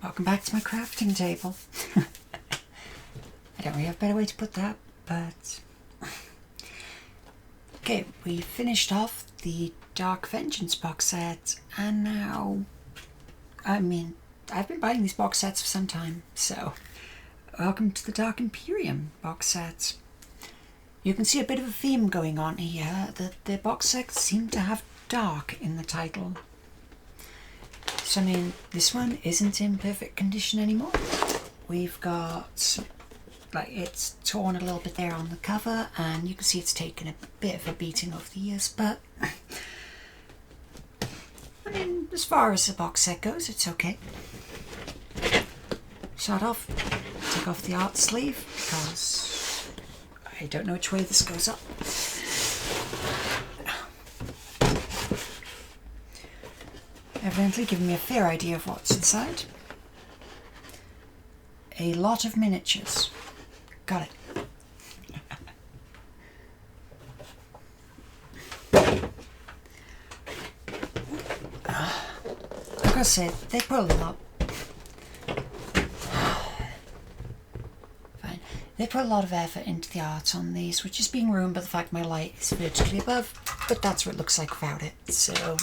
Welcome back to my crafting table. I don't really have a better way to put that, but... Okay, we finished off the Dark Vengeance box set, and now... I've been buying these box sets for some time, so... Welcome to the Dark Imperium box set. You can see a bit of a theme going on here, that the box sets seem to have dark in the title. So this one isn't in perfect condition anymore. We've got, it's torn a little bit there on the cover, and you can see it's taken a bit of a beating over the years, but as far as the box set goes, it's okay. Start off, take off the art sleeve, because I don't know which way this goes up. Evidently giving me a fair idea of what's inside. A lot of miniatures. Got it. Like I said, they put a lot. Fine. They put a lot of effort into the art on these, which is being ruined by the fact my light is vertically above, but that's what it looks like without it, so...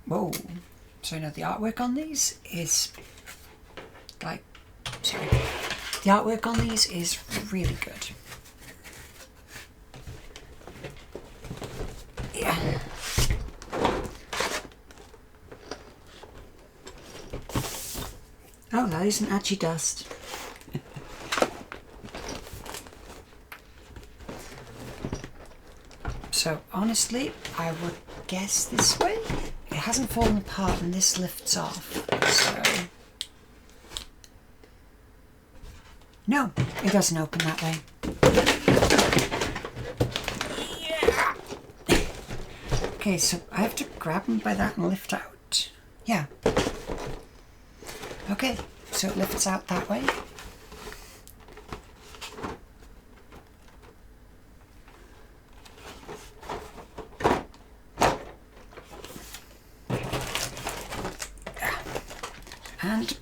Whoa. So the artwork on these is the artwork on these is really good. Yeah. Oh, that isn't actually dust. So honestly, I would guess this way. It hasn't fallen apart and this lifts off, so... No, it doesn't open that way. Yeah. Okay, so I have to grab them by that and lift out. Yeah. Okay, so it lifts out that way. And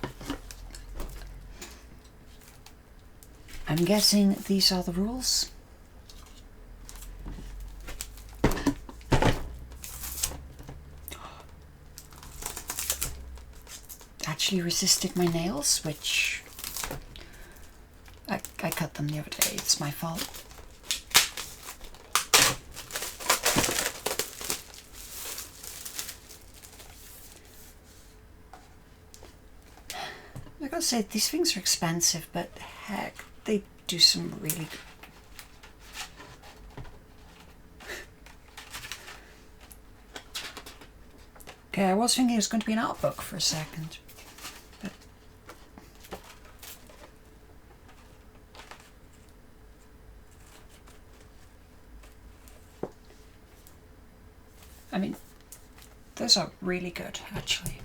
I'm guessing these are the rules. Actually resisted my nails, which I cut them the other day. It's my fault. Like I said, these things are expensive, but heck, they do some really... Okay, I was thinking it was going to be an art book for a second, but... those are really good, actually.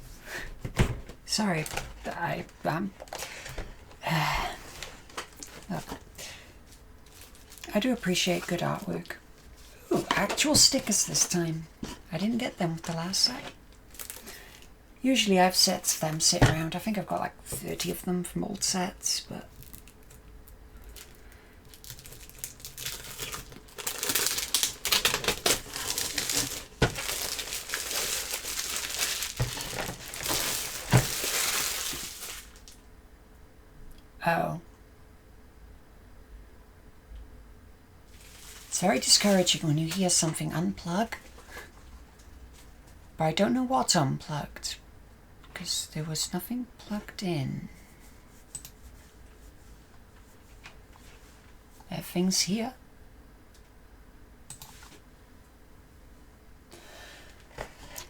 Sorry, look, I do appreciate good artwork. Ooh, actual stickers this time. I didn't get them with the last set. Usually I have sets of them sitting around. I think I've got like 30 of them from old sets, but... Oh. It's very discouraging when you hear something unplug. But I don't know what's unplugged, because there was nothing plugged in. Everything's here.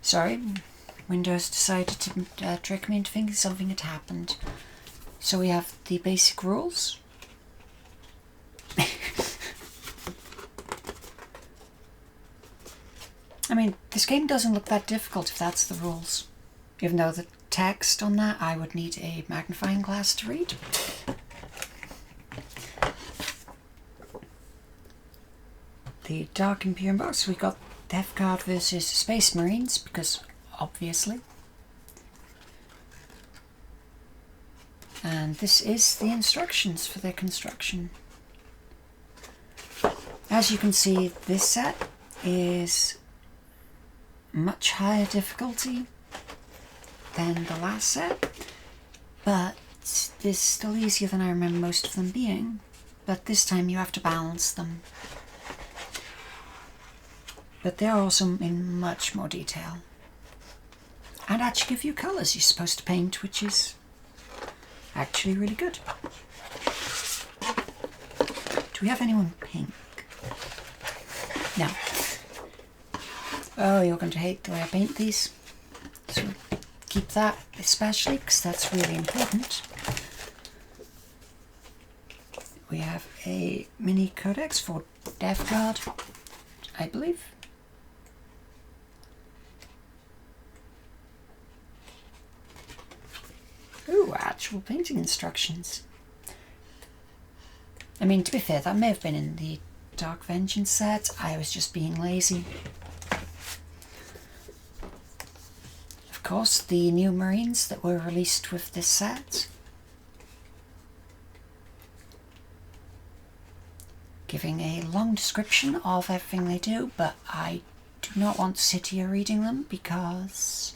Sorry, Windows decided to trick me into thinking something had happened. So we have the basic rules. This game doesn't look that difficult if that's the rules. Even though the text on that I would need a magnifying glass to read. The Dark Imperium box, we got Death Guard versus Space Marines, because obviously. And this is the instructions for their construction. As you can see, this set is much higher difficulty than the last set, but it's still easier than I remember most of them being. But this time you have to balance them. But they're also in much more detail. And actually give you colours you're supposed to paint, which is actually really good. Do we have anyone pink? No. Oh, you're going to hate the way I paint these. So keep that especially, because that's really important. We have a mini codex for Death Guard, I believe. Ooh, actual painting instructions. I mean, to be fair, that may have been in the Dark Vengeance set. I was just being lazy. Of course, the new Marines that were released with this set. Giving a long description of everything they do, but I do not want to sit here reading them because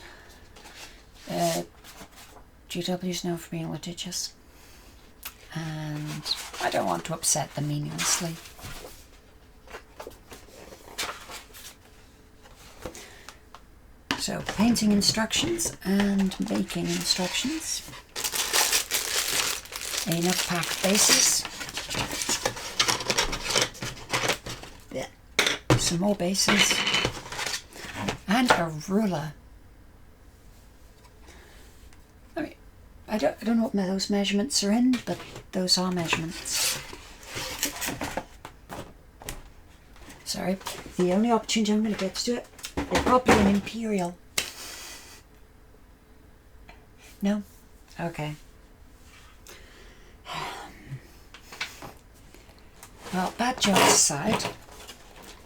GW is known for being litigious, and I don't want to upset them meaninglessly. So, painting instructions and making instructions. Another pack of bases. Yeah. Some more bases. And a ruler. I don't know what those measurements are in, but those are measurements. Sorry, the only opportunity I'm going to get to do it is probably an Imperial. No? Okay. Well, bad jokes aside,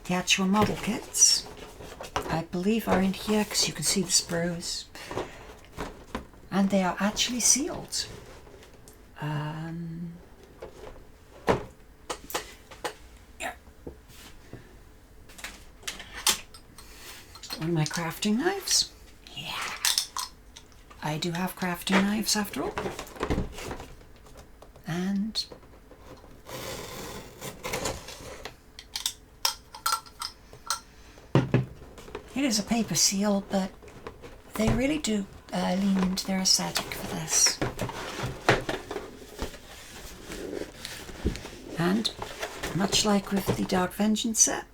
the actual model kits, I believe, are in here because you can see the sprues. And they are actually sealed. Yeah. One of my crafting knives. Yeah. I do have crafting knives after all. And it is a paper seal, but they really do lean into their aesthetic for this. And much like with the Dark Vengeance set,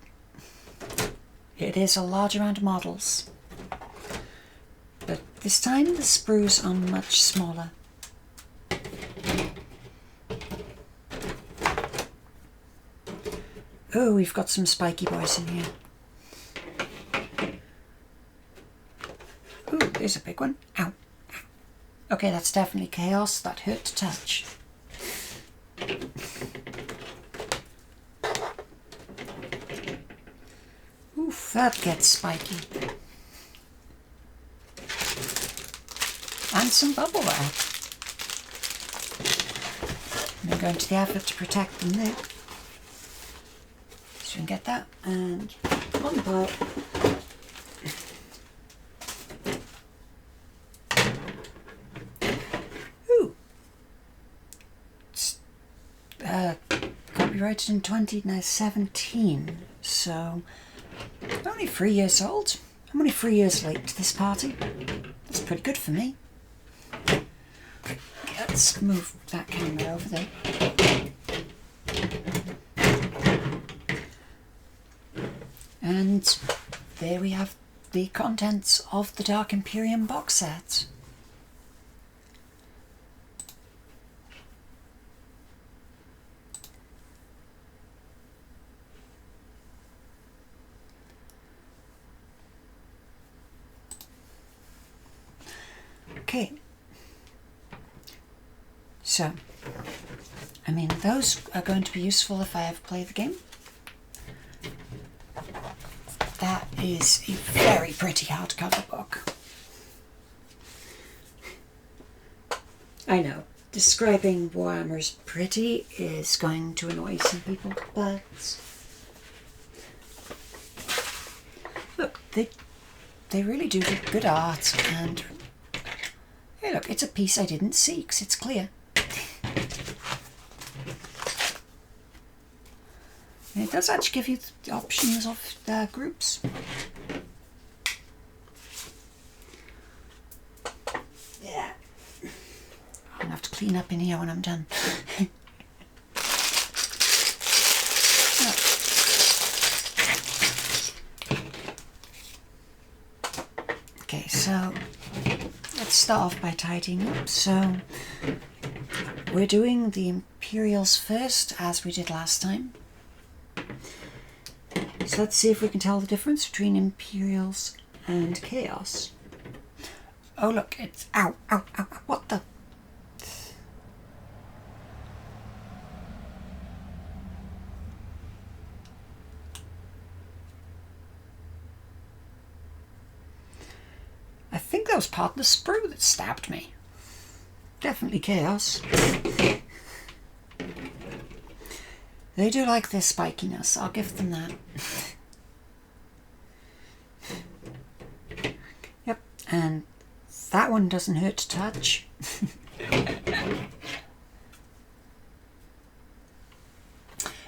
it is a large amount of models. But this time the sprues are much smaller. Oh, we've got some spiky boys in here. Ooh, there's a big one. Ow. Okay, that's definitely chaos. That hurt to touch. Oof, that gets spiky. And some bubble wrap. I'm going to the effort to protect them there. So we can get that and on the pile. Copyrighted in 2017, so only 3 years old. I'm only 3 years late to this party. That's pretty good for me. Let's move that camera over there. And there we have the contents of the Dark Imperium box set. Okay, so, I mean, those are going to be useful if I ever play the game. That is a very pretty hardcover book. I know, describing Warhammer as pretty is going to annoy some people, but look, they really do good art, and hey look, it's a piece I didn't see because it's clear. And it does actually give you the options of the groups. Yeah. I'm going to have to clean up in here when I'm done. Okay, so let's start off by tidying up. So we're doing the Imperials first, as we did last time. So let's see if we can tell the difference between Imperials and Chaos. Oh look, it's... Ow, ow, ow, what the... I think that was part of the sprue that stabbed me. Definitely Chaos. They do like their spikiness, I'll give them that. Yep, and that one doesn't hurt to touch.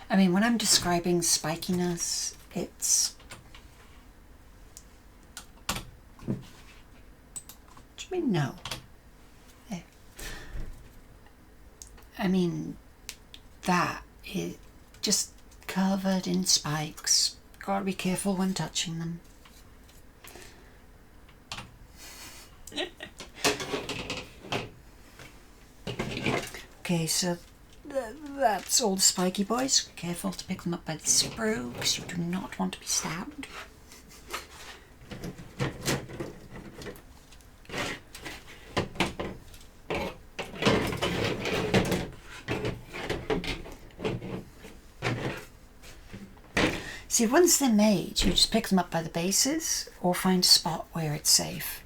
I mean, when I'm describing spikiness, it's... What do you mean no? There. I mean, that is just covered in spikes. Gotta be careful when touching them. Okay, so that's all the spiky boys. Careful to pick them up by the sprue, because you do not want to be stabbed. See, once they're made, you just pick them up by the bases or find a spot where it's safe.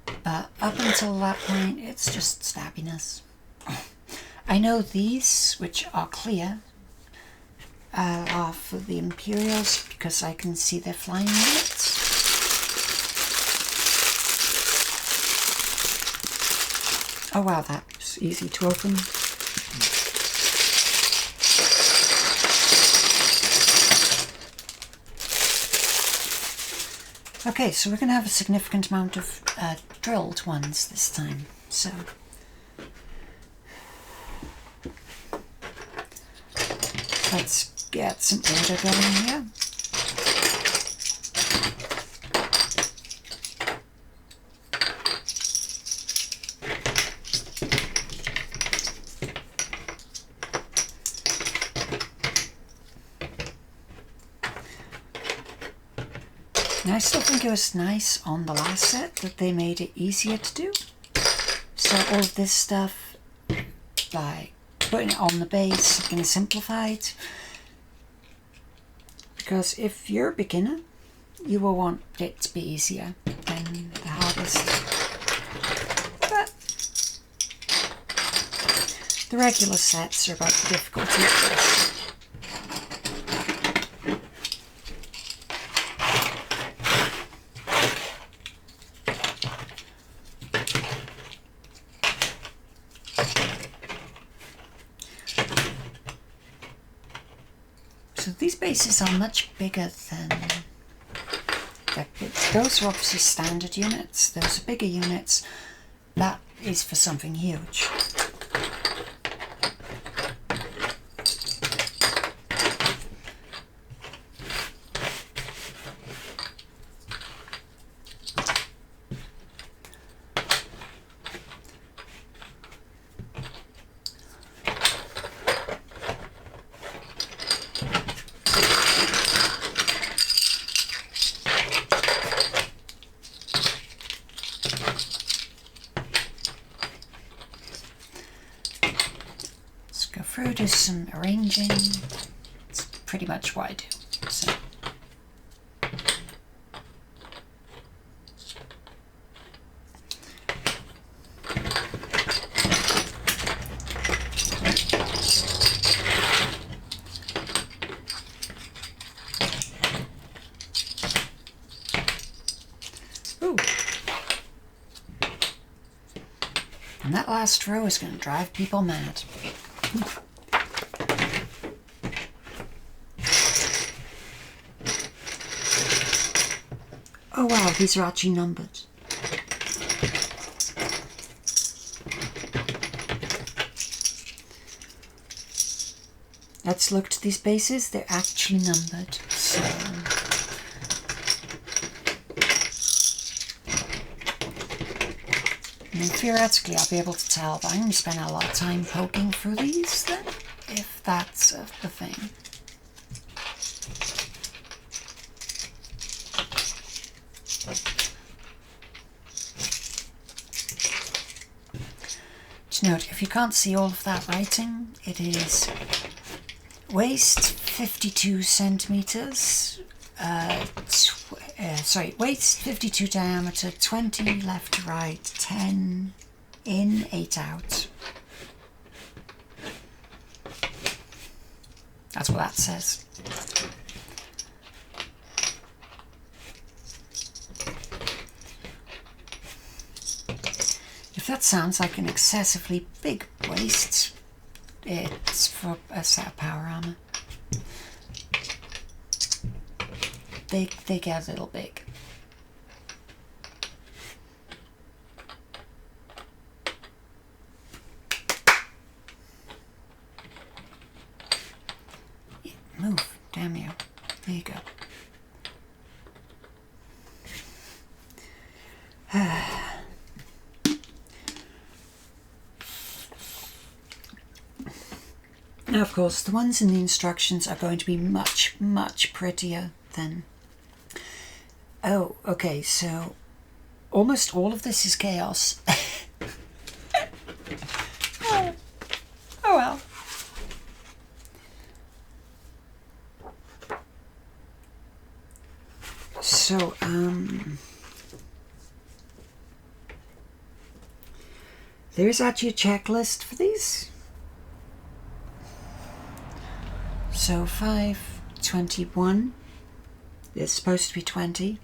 But up until that point, it's just stabbiness. I know these, which are clear, are for the Imperials because I can see their flying units. Oh wow, that's easy to open. Okay, so we're going to have a significant amount of drilled ones this time, so let's get some order going here. Now, I still think it was nice on the last set that they made it easier to do. So all of this stuff, like putting it on the base and simplified. Because if you're a beginner, you will want it to be easier than the hardest. But the regular sets are about the difficulty of this. So these bases are much bigger than those are obviously standard units. Those are bigger units. That is for something huge. Through to some arranging. It's pretty much what I do. So And that last row is going to drive people mad. Oh wow, these are actually numbered. Let's look at these bases. They're actually numbered. So I mean, theoretically I'll be able to tell, but I'm going to spend a lot of time poking through these then, if that's the thing. Just note, if you can't see all of that writing, it is waist 52 centimeters, waist 52 diameter, 20 left to right, 10 in, 8 out. That's what that says. If that sounds like an excessively big waist, it's for a set of power armor. They get a little big. Yeah, move, damn you. There you go. Now, of course, the ones in the instructions are going to be much, much prettier than... Oh, okay, so almost all of this is chaos. Oh well. So, there's actually a checklist for these. So 5, 21, there's supposed to be 20.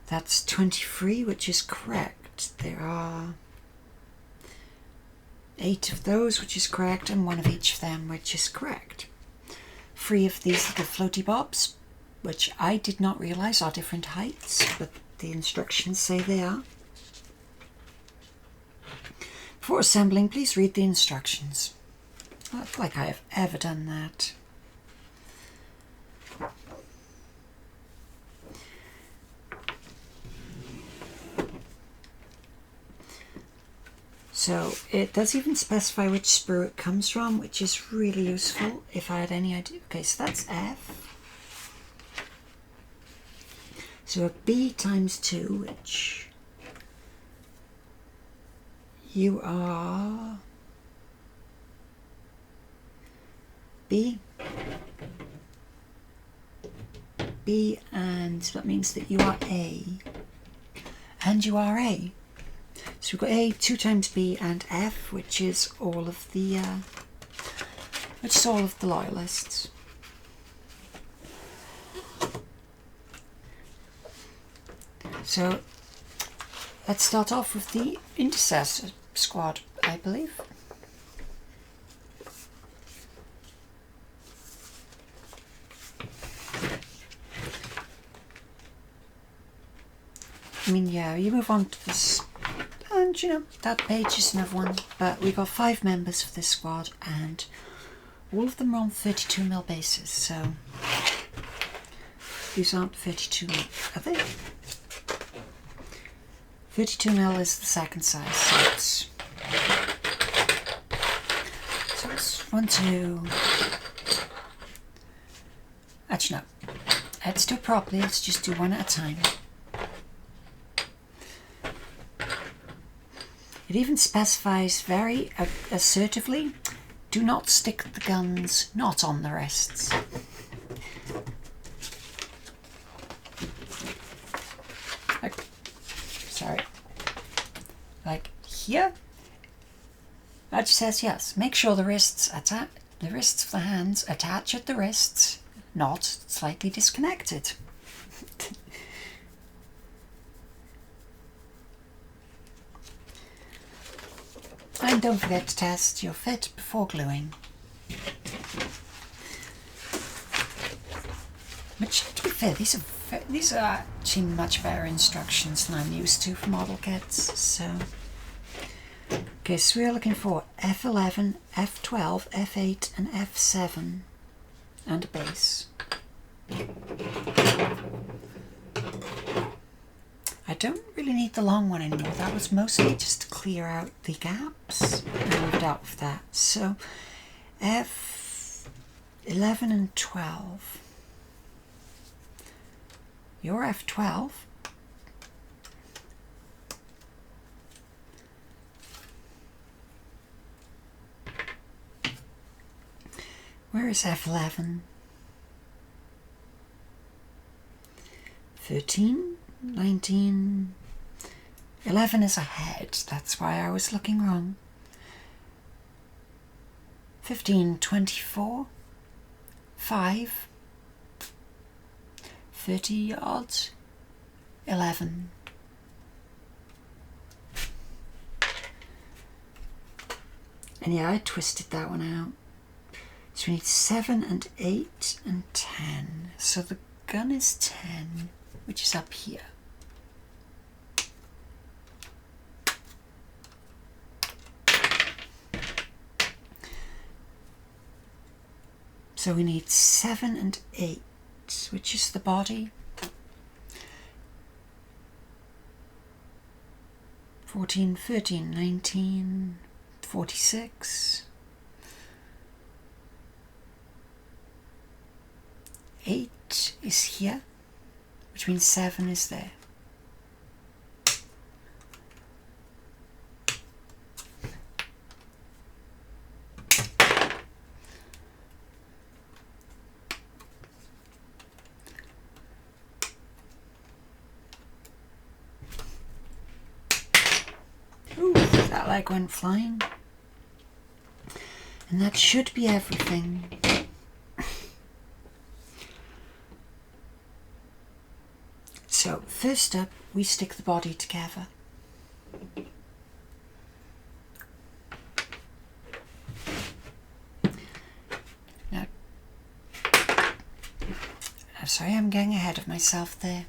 That's 23, which is correct. There are 8 of those, which is correct, and 1 of each of them, which is correct. 3 of these little floaty bobs, which I did not realize are different heights, but the instructions say they are. Before assembling, please read the instructions. Not like I have ever done that. So it does even specify which sprue it comes from, which is really useful if I had any idea. Okay, so that's F. So a B times 2, which you are B. B, and that means that you are A. And you are A. So we've got A, 2 times B, and F, which is all of the loyalists. So let's start off with the intercessor squad, I believe. I mean, yeah, you move on to this, and you know, that page is another one, but we've got 5 members for this squad, and all of them are on 32mm bases, so these aren't 32mm, are they? 32mm is the second size, so it's 1, 2, actually no, let's do it properly, let's just do one at a time. It even specifies very assertively, do not stick the guns not on the wrists. Like here, that just says yes. Make sure the wrists of the hands attach at the wrists, not slightly disconnected. And don't forget to test your fit before gluing. Which, to be fair, these are actually much better instructions than I'm used to for model kits. So, okay, so we're looking for F11, F12, F8, and F7, and a base. I don't really need the long one anymore. That was mostly just to clear out the gaps, and we've dealt with that. So, F11 and 12. Your F12. Where is F11? 13, 19, 11 is ahead. That's why I was looking wrong. 15, 24, 5, 30 odd, 11. And yeah, I twisted that one out. So we need 7 and 8 and 10. So the gun is 10, which is up here. So we need 7 and 8, which is the body. 14, 13, 19, 46. 8 is here, which means 7 is there. Ooh, that leg went flying. And that should be everything. So, first up, we stick the body together. Now, I'm sorry, I'm getting ahead of myself there.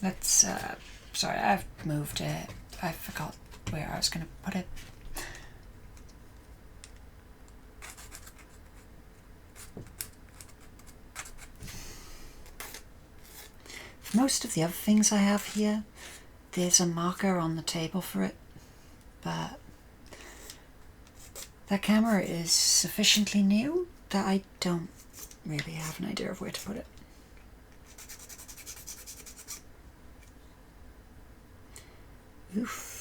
Let's, sorry, I've moved it. I forgot where I was going to put it. Most of the other things I have here, there's a marker on the table for it, but that camera is sufficiently new that I don't really have an idea of where to put it. Oof.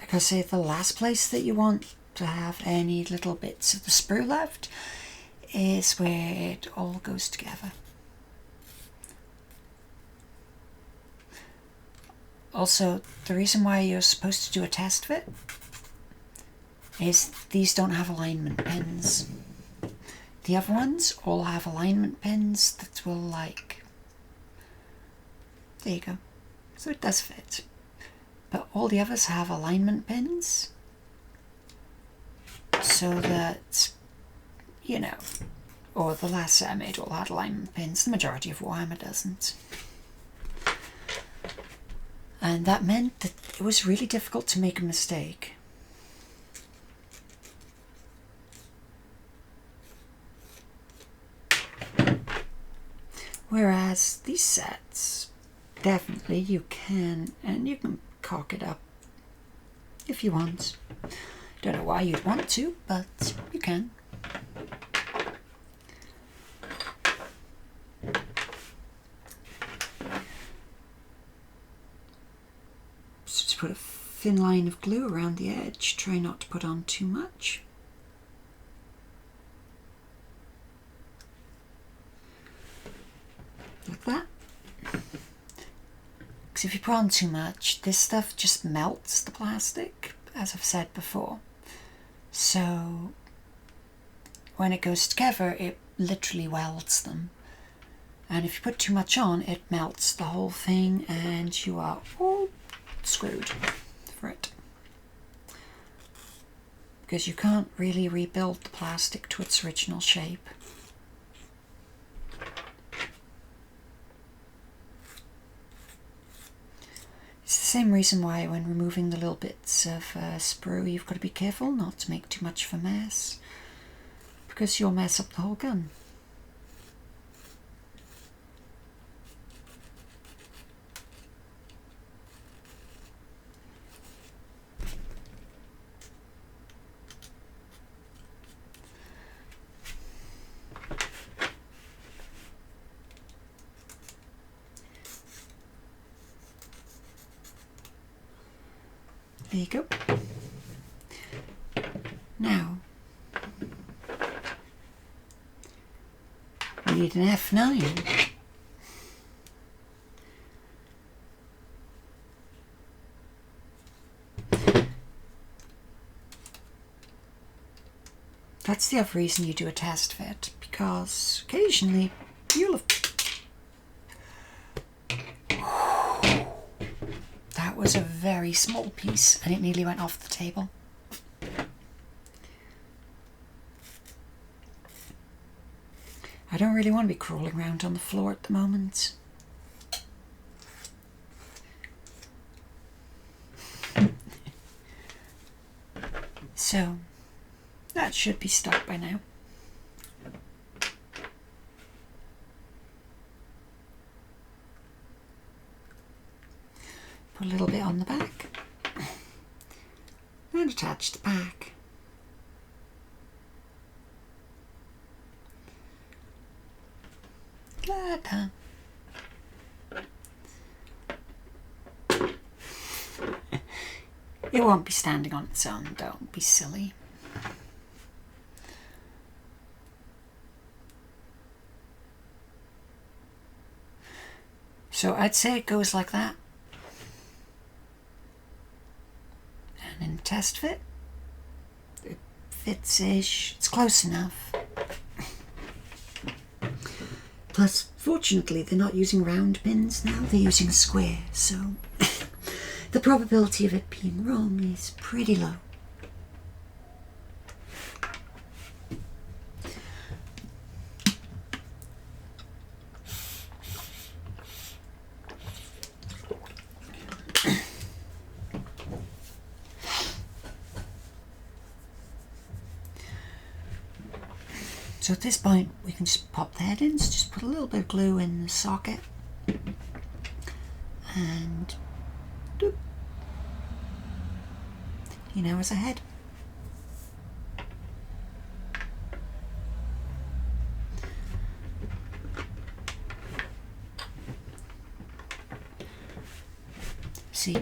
Like I say, the last place that you want to have any little bits of the sprue left is where it all goes together. Also, the reason why you're supposed to do a test fit is these don't have alignment pins. The other ones all have alignment pins that will, like, there you go. So it does fit. But all the others have alignment pins so that, you know, or the last set I made all had alignment pins. The majority of Warhammer doesn't. And that meant that it was really difficult to make a mistake. Whereas these sets, definitely you can, and you can cock it up if you want. Don't know why you'd want to, but you can. So just put a thin line of glue around the edge. Try not to put on too much. Like that. Because if you put on too much, this stuff just melts the plastic, as I've said before. So when it goes together, it literally welds them. And if you put too much on, it melts the whole thing and you are all screwed for it. Because you can't really rebuild the plastic to its original shape. It's the same reason why when removing the little bits of sprue, you've got to be careful not to make too much of a mess, because you'll mess up the whole gun. There you go. Now, we need an F9. That's the other reason you do a test fit, because occasionally you'll have... That was a very small piece and it nearly went off the table. I don't really want to be crawling around on the floor at the moment. So, that should be stuck by now. Put a little bit on the back and attach the back. Ta-da. It won't be standing on its own, don't be silly. So I'd say it goes like that. And in test fit, it fits-ish. It's close enough. Plus, fortunately, they're not using round pins now, they're using square, so the probability of it being wrong is pretty low. So at this point we can just pop the head in, so just put a little bit of glue in the socket and doop. He now has a head. See,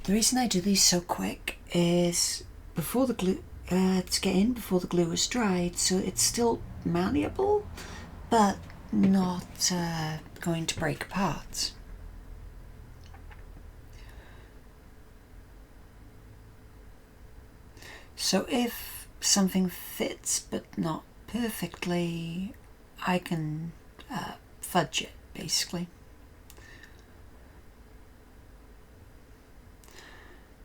the reason I do these so quick is before the glue to get in before the glue is dried, so it's still malleable but not going to break apart. So if something fits but not perfectly, I can fudge it basically.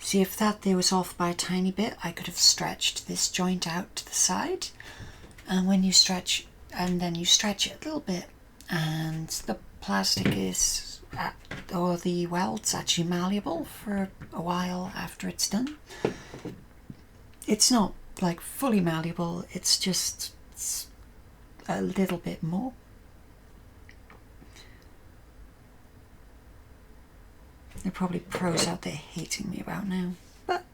See, if that there was off by a tiny bit, I could have stretched this joint out to the side. And when you stretch, and then you stretch it a little bit, and the plastic is, or the weld's actually malleable for a while after it's done. It's not like fully malleable, it's just a little bit more. There are probably pros out there hating me about now, but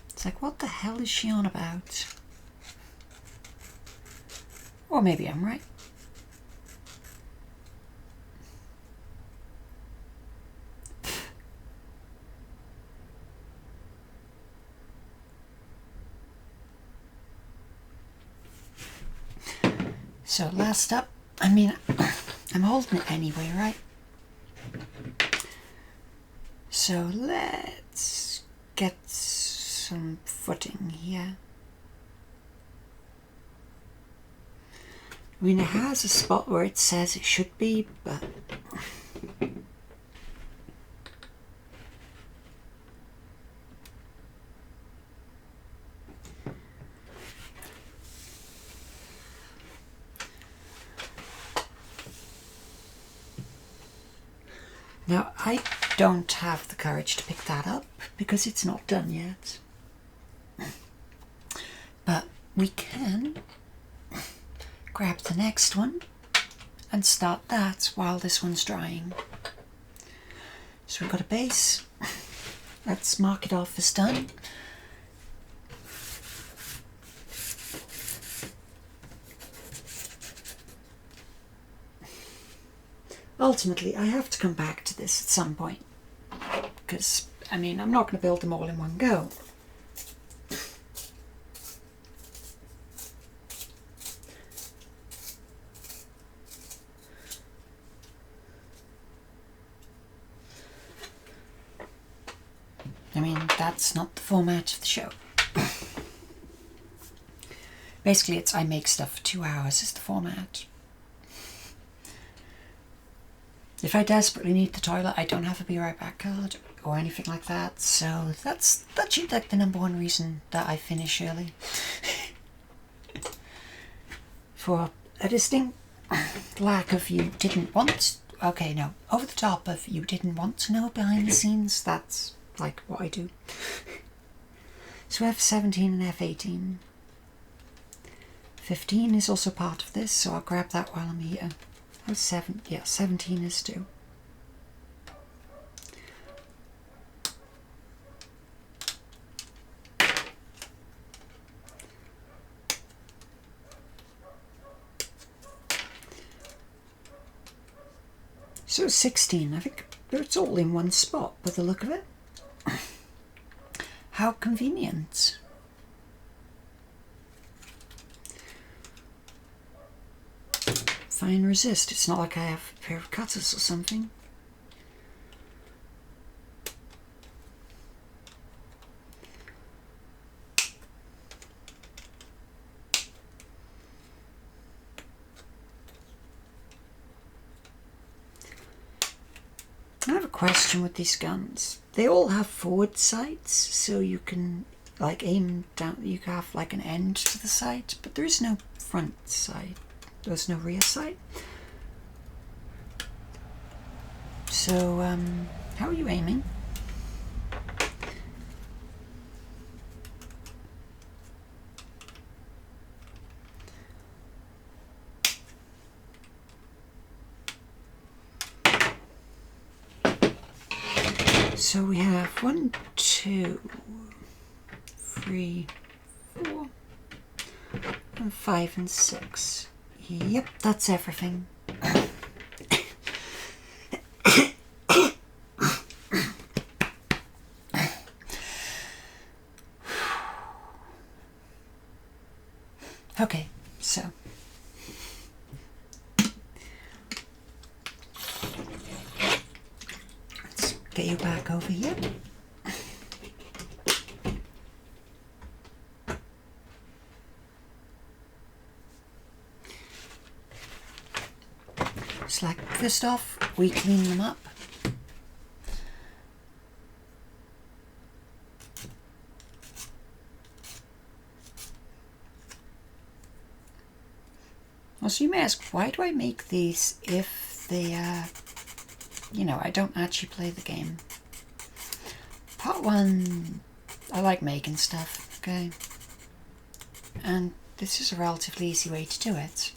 it's like, what the hell is she on about? Or maybe I'm right. So last up, I mean, I'm holding it anyway, right? So let's get some footing here. I mean, it has a spot where it says it should be, but now I don't have the courage to pick that up because it's not done yet. But we can grab the next one and start that while this one's drying. So we've got a base. Let's mark it off as done. Ultimately, I have to come back to this at some point because, I mean, I'm not going to build them all in one go. I mean, that's not the format of the show. Basically, it's I make stuff for 2 hours is the format. If I desperately need the toilet, I don't have a be right back card or anything like that, so that's like the #1 reason that I finish early. For a distinct lack of you didn't want, okay, no, over the top of you didn't want to know behind the scenes, that's like what I do. So F17 and F18. 15 is also part of this, so I'll grab that while I'm here. Oh, 17 is too. So 16, I think it's all in one spot by the look of it. How convenient. Fine resist, it's not like I have a pair of cutters or something. I have a question with these guns. They all have forward sights, so you can like aim down, you can have like an end to the sight, but there is no front sight. There's no rear sight. So, how are you aiming? So we have 1, 2, 3, 4, and 5 and 6. Yep, that's everything. Okay, so let's get you back over here. So like first off, we clean them up. So you may ask, why do I make these if they, you know, I don't actually play the game? Part 1, I like making stuff, okay? And this is a relatively easy way to do it.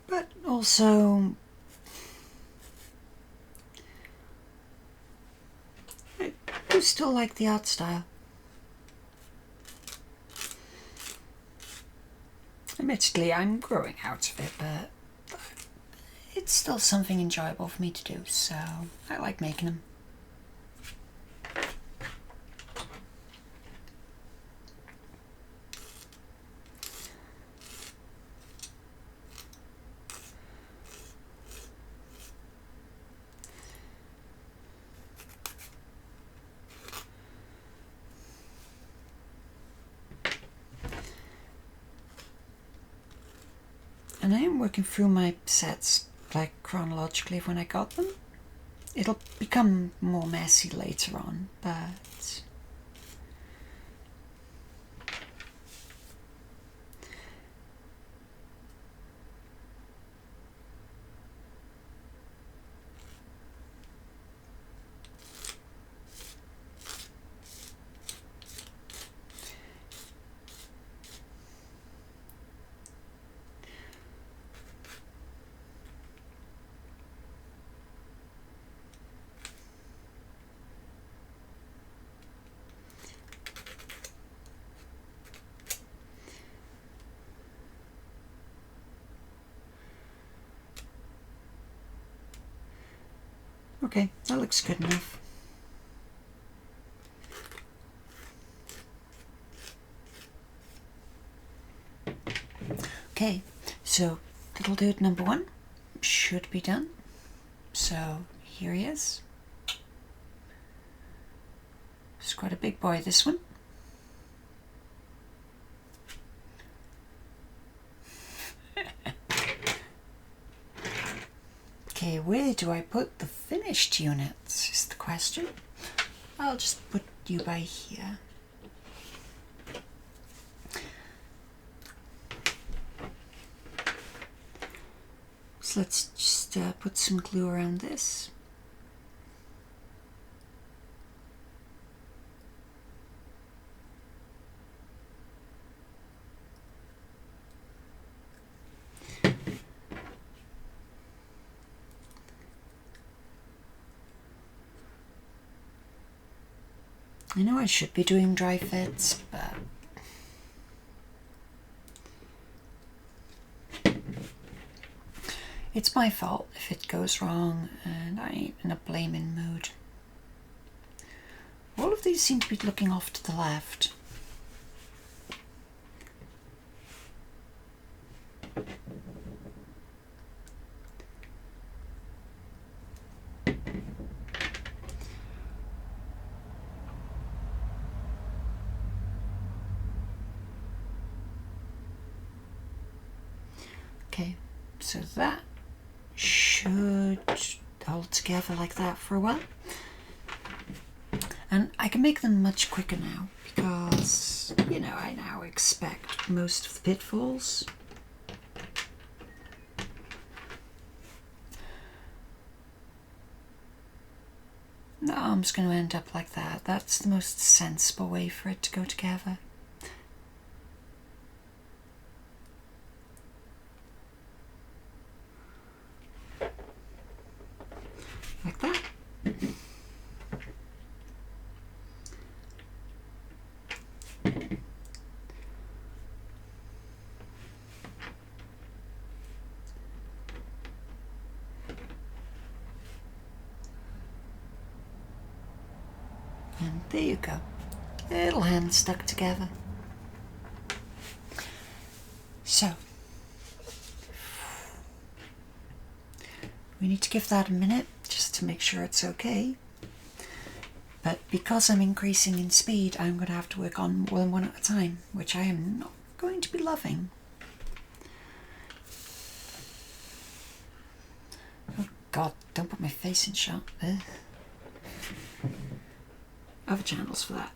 But also, I do still like the art style. Admittedly, I'm growing out of it, but it's still something enjoyable for me to do, so I like making them. And I am working through my sets like chronologically when I got them. It'll become more messy later on, but okay, that looks good enough. Okay, so little dude number 1 should be done. So here he is. It's quite a big boy, this one. Okay, where do I put the finished units is the question. I'll just put you by here. So let's just put some glue around this. I know I should be doing dry fits, but it's my fault if it goes wrong, and I ain't in a blaming mood. All of these seem to be looking off to the left. Okay, so that should hold together like that for a while. And I can make them much quicker now because, you know, I now expect most of the pitfalls. The arm's going to end up like that. That's the most sensible way for it to go together. Like that. And there you go. Little hands stuck together. So, we need to give that a minute just to make sure it's okay. But because I'm increasing in speed, I'm going to have to work on more than one at a time, which I am not going to be loving. Oh God, don't put my face in shot. Ugh. Other channels for that.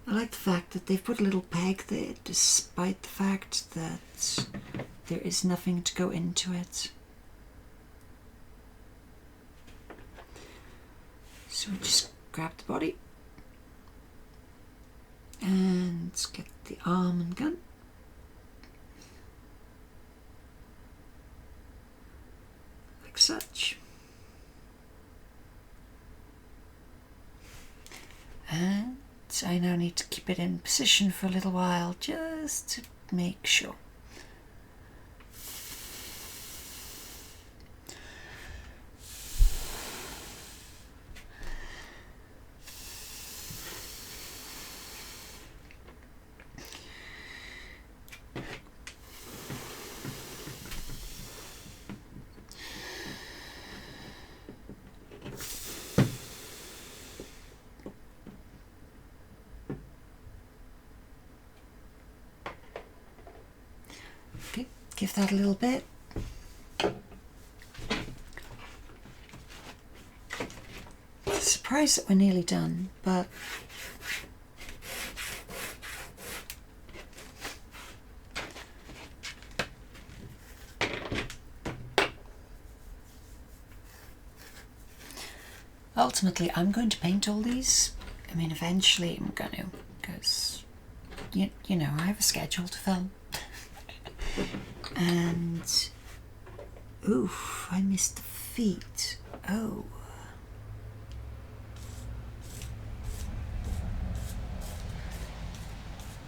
I like the fact that they've put a little peg there, despite the fact that there is nothing to go into it. So we just grab the body and get the arm and gun. Like such. And I now need to keep it in position for a little while just to make sure. give that a little bit. Surprised that we're nearly done, but ultimately I'm going to paint all these. I mean, eventually I'm going to, because you know, I have a schedule to film. And oof, I missed the feet. Oh.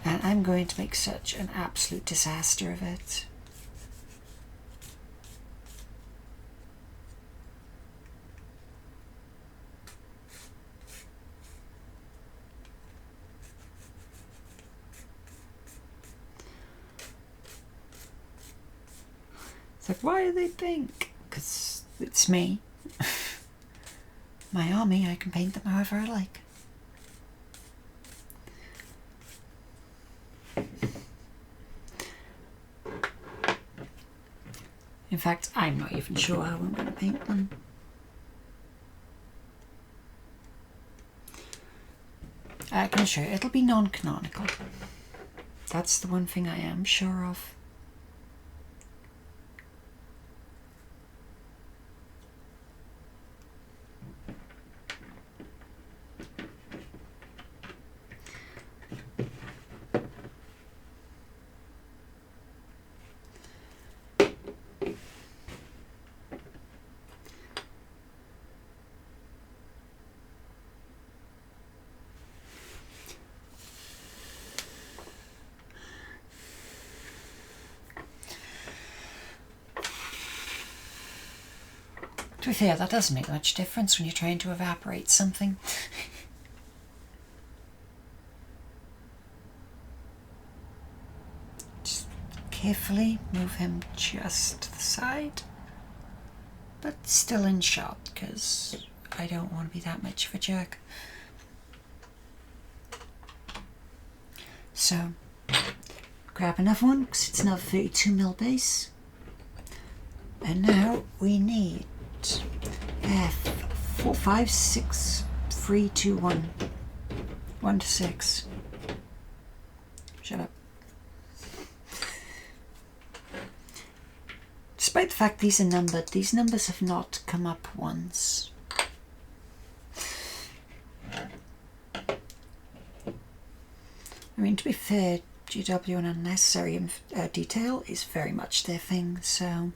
And I'm going to make such an absolute disaster of it. It's like, why are they pink? Because it's me. My army, I can paint them however I like. In fact, I'm not even sure how I'm going to paint them. I can assure you, it'll be non-canonical. That's the one thing I am sure of. To be fair, that doesn't make much difference when you're trying to evaporate something. Just carefully move him just to the side, but still in shot, because I don't want to be that much of a jerk. So, grab another one, because it's another 32mm base. And now we need 4, 5, 6, 3, 2, 1. 1 to 6. Shut up. Despite the fact these are numbered, these numbers have not come up once. I mean, to be fair, GW and unnecessary detail is very much their thing, so...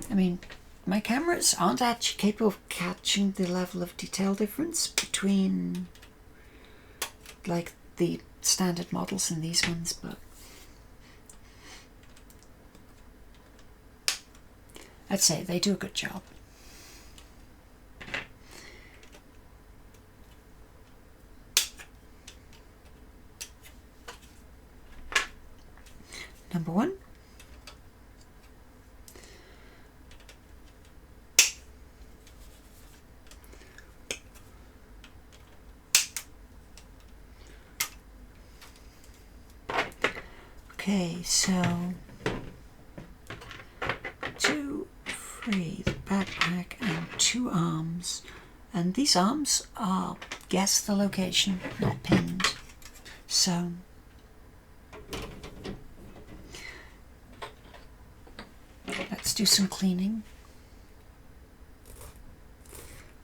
I mean, my cameras aren't actually capable of catching the level of detail difference between, like, the standard models and these ones, but I'd say they do a good job. Number 1. Okay, so 2, 3, the backpack, and 2 arms. And these arms are, guess the location, not pinned. So let's do some cleaning.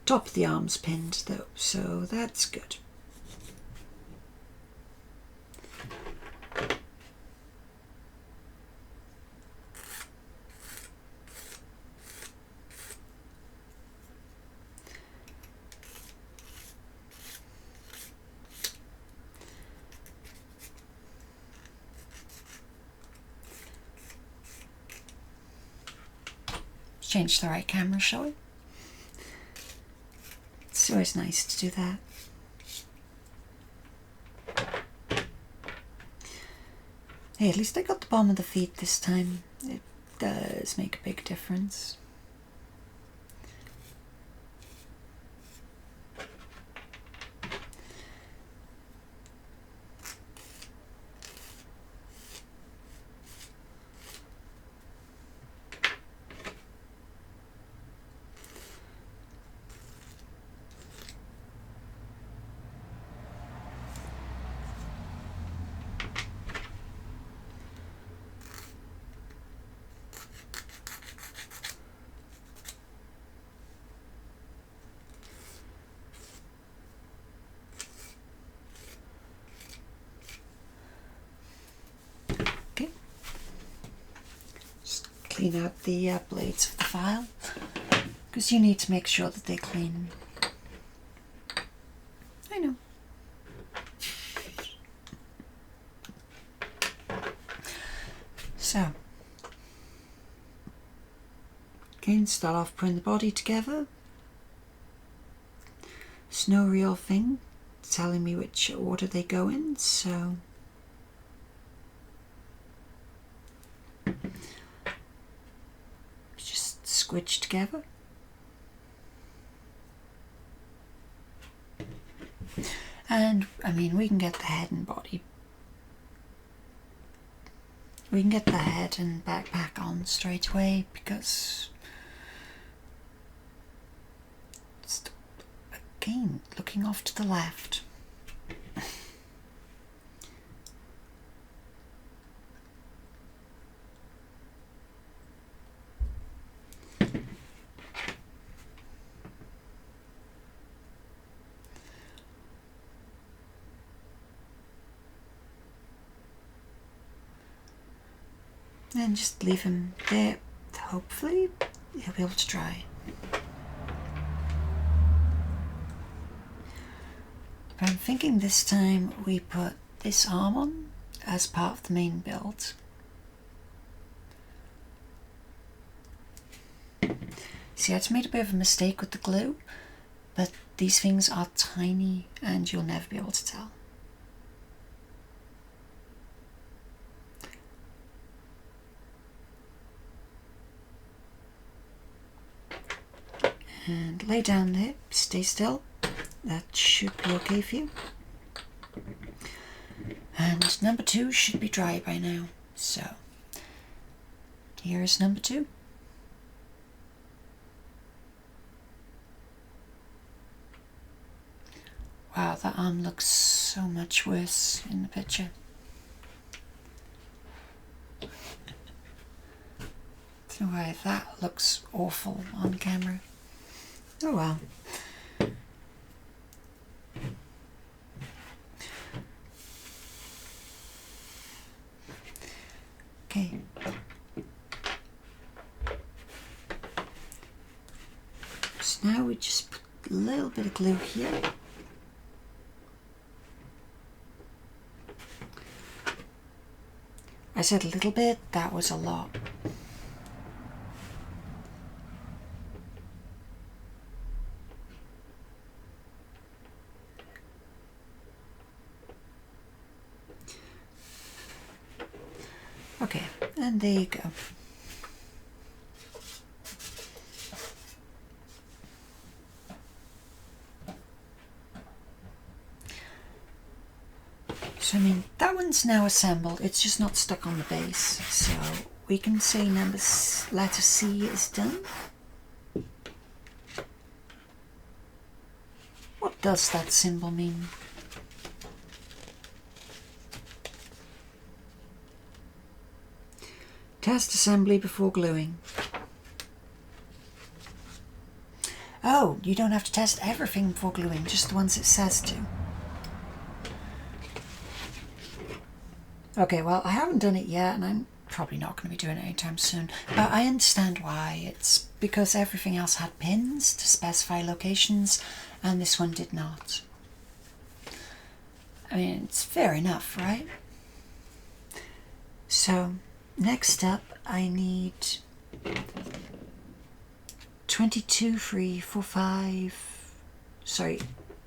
Top of the arm's pinned though, so that's good. Change the right camera, shall we? It's always nice to do that. Hey, at least I got the bottom of the feet this time. It does make a big difference. Okay. Just clean out the blades of the file, because you need to make sure that they're clean. I know. So, again, start off putting the body together. There's no real thing telling me which order they go in, so just squidge together. And I mean, we can get the head and body. We can get the head and backpack on straight away, because it's, again, looking off to the left. And just leave him there. Hopefully he'll be able to dry. But I'm thinking this time we put this arm on as part of the main build. See, I just made a bit of a mistake with the glue, but these things are tiny and you'll never be able to tell. And lay down there, stay still. That should be okay for you. And number 2 should be dry by now. So, here's number 2. Wow, that arm looks so much worse in the picture. So why that looks awful on camera. Oh well. Okay. So now we just put a little bit of glue here. I said a little bit, that was a lot. Okay, and there you go. So I mean, that one's now assembled, it's just not stuck on the base. So we can say letter C is done. What does that symbol mean? Test assembly before gluing. Oh, you don't have to test everything before gluing, just the ones it says to. Okay, well, I haven't done it yet, and I'm probably not going to be doing it anytime soon. But I understand why. It's because everything else had pins to specify locations, and this one did not. I mean, it's fair enough, right? So, next up, I need 22 through 45, sorry,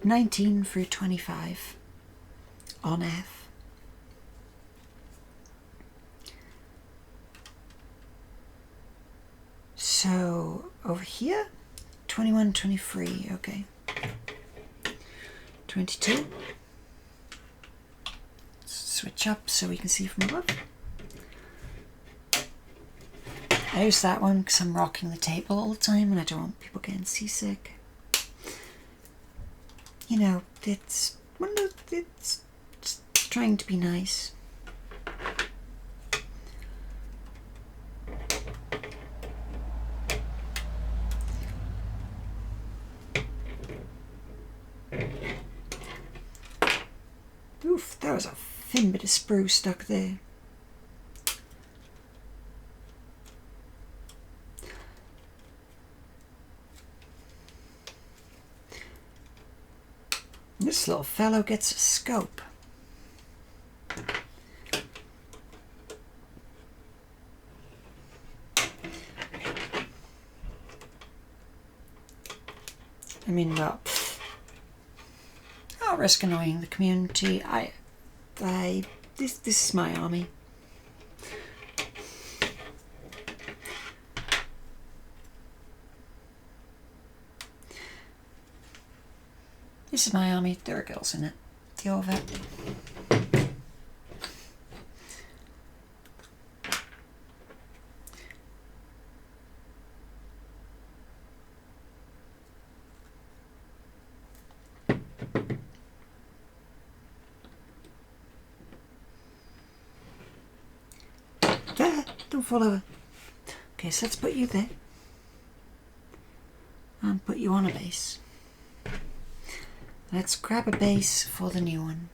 19 through 25 on F. So over here, 21, 23, okay. 22. Switch up so we can see from above. I use that one because I'm rocking the table all the time and I don't want people getting seasick. You know, it's just trying to be nice. Oof, that was a thin bit of sprue stuck there. This little fellow gets a scope. I mean, well, I'll risk annoying the community. This is my army. This is my army. There are girls in it. Deal with it. There, don't fall over. Okay, so let's put you there. And put you on a base. Let's grab a base for the new one.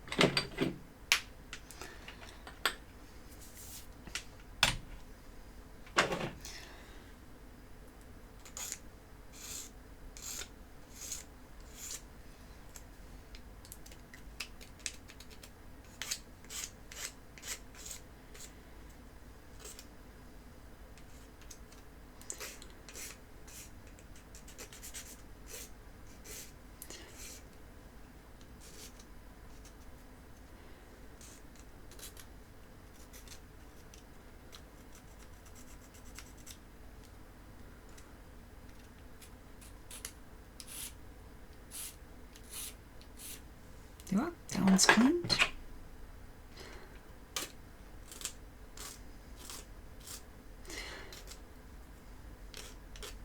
That one's cleaned.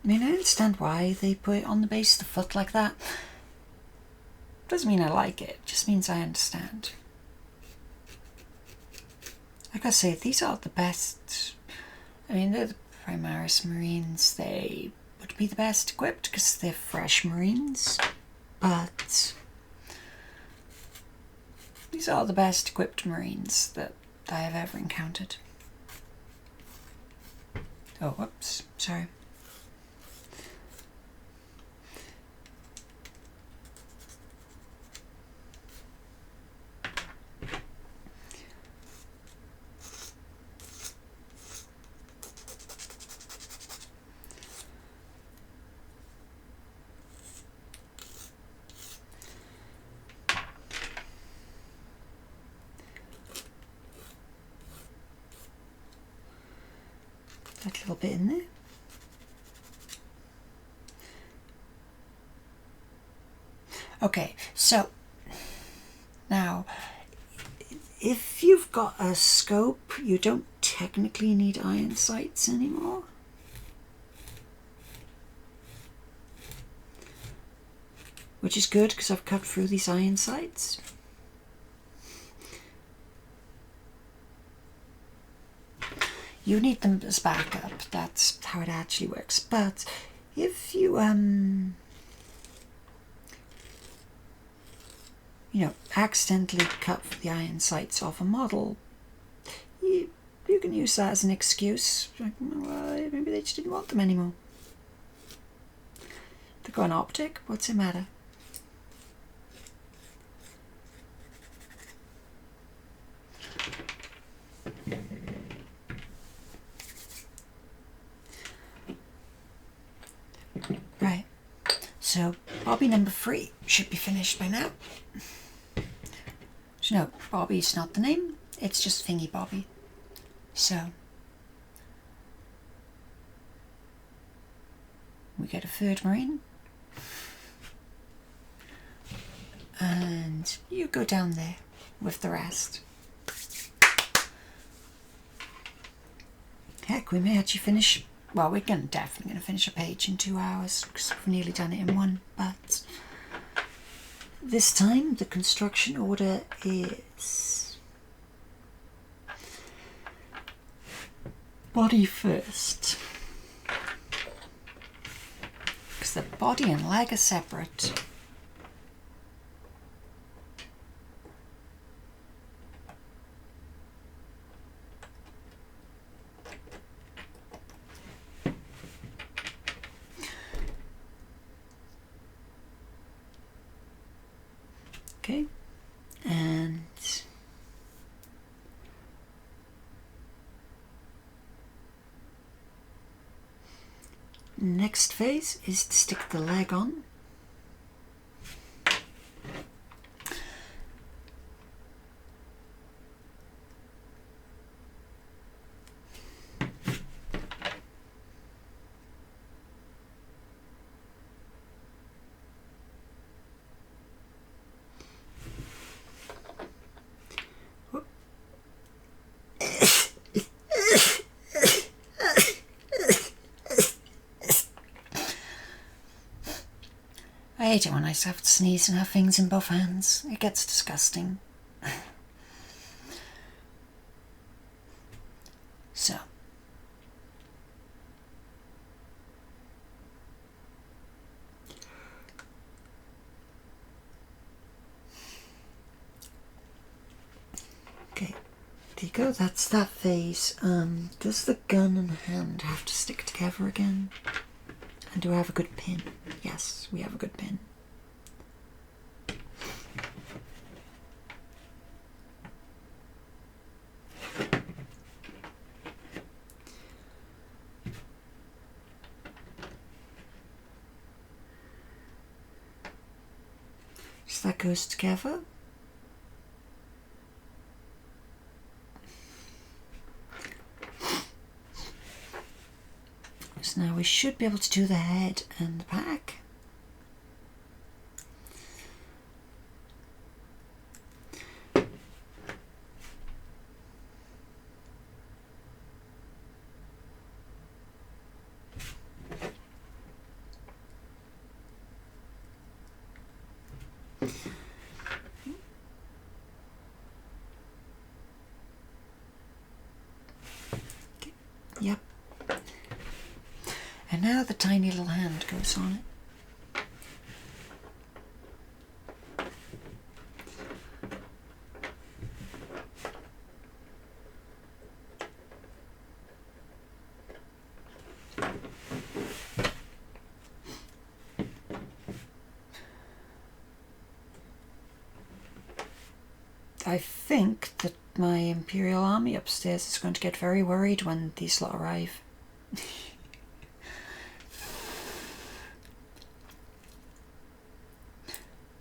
I mean, I understand why they put it on the base of the foot like that. Doesn't mean I like it, just means I understand. Like I say, these are the best. I mean, they're the Primaris Marines. They would be the best equipped because they're fresh Marines, but these are the best equipped Marines that I have ever encountered. Oh, whoops, sorry. That little bit in there. Okay, so now if you've got a scope, you don't technically need iron sights anymore. Which is good because I've cut through these iron sights. You need them as backup, that's how it actually works. But if you, accidentally cut the iron sights off a model, you can use that as an excuse. Like, well, maybe they just didn't want them anymore. They've got an optic, what's the matter? Right, so Bobby number 3 should be finished by now. So no, Bobby's not the name, it's just Thingy Bobby. So we get a third marine. And you go down there with the rest. Heck, we may actually finish, well, we're definitely going to finish a page in 2 hours because we've nearly done it in one, but this time the construction order is body first, because the body and leg are separate. Okay, and next phase is to stick the leg on. I hate it when I have to sneeze and have things in both hands. It gets disgusting. So. Okay, there you go, that's that phase. Does the gun and hand have to stick together again? And do I have a good pin? Yes, we have a good pin. So that goes together. So now we should be able to do the head and the back. Yep. And now the tiny little hand goes on it. I think that my Imperial army upstairs is going to get very worried when these lot arrive.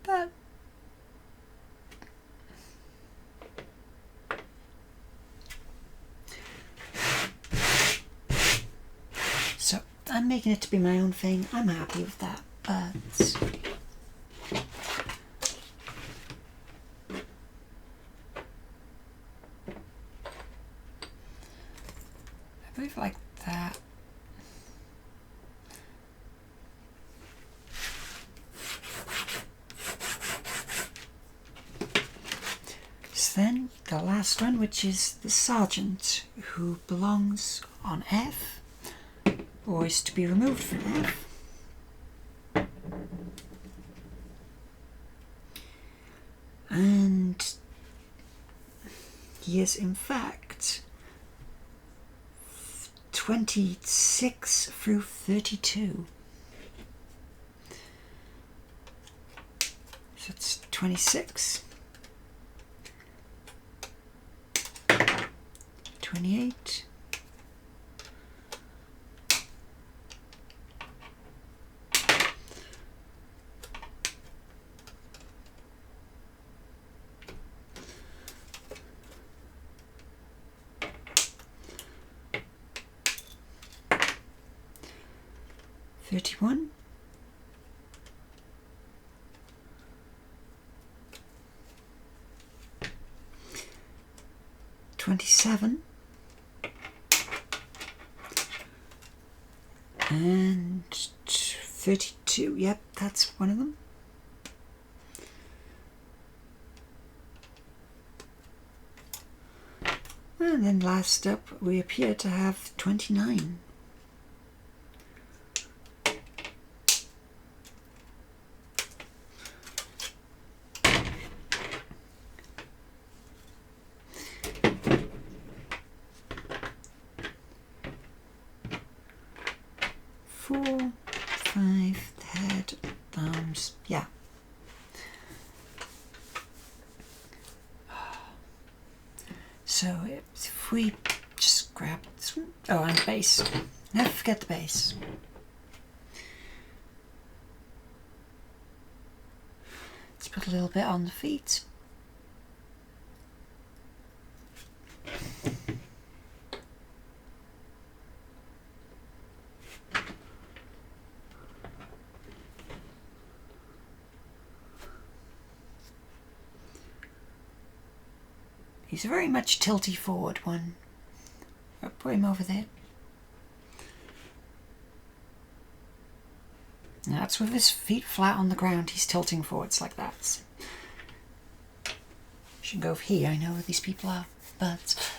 But so I'm making it to be my own thing. I'm happy with that, but I move like that. So then the last one, which is the sergeant, who belongs on F, or is to be removed from F. And he is in fact 26 through 32. So it's 26, 28, 34, 31. 27. And 32. Yep, that's one of them. And then last up, we appear to have 29. Four, five, head, arms, yeah. So if we just grab this one, oh, and base. Never forget the base. Let's put a little bit on the feet. He's a very much tilty forward one. I'll put him over there. Now that's with his feet flat on the ground, he's tilting forwards like that. Should go over here, I know where these people are, but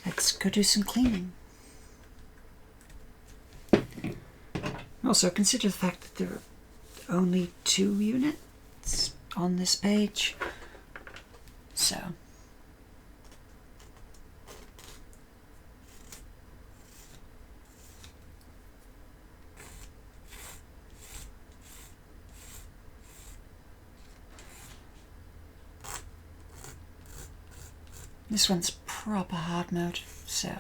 let's go do some cleaning. Also, consider the fact that there are only 2 units on this page, so this one's proper hard mode, so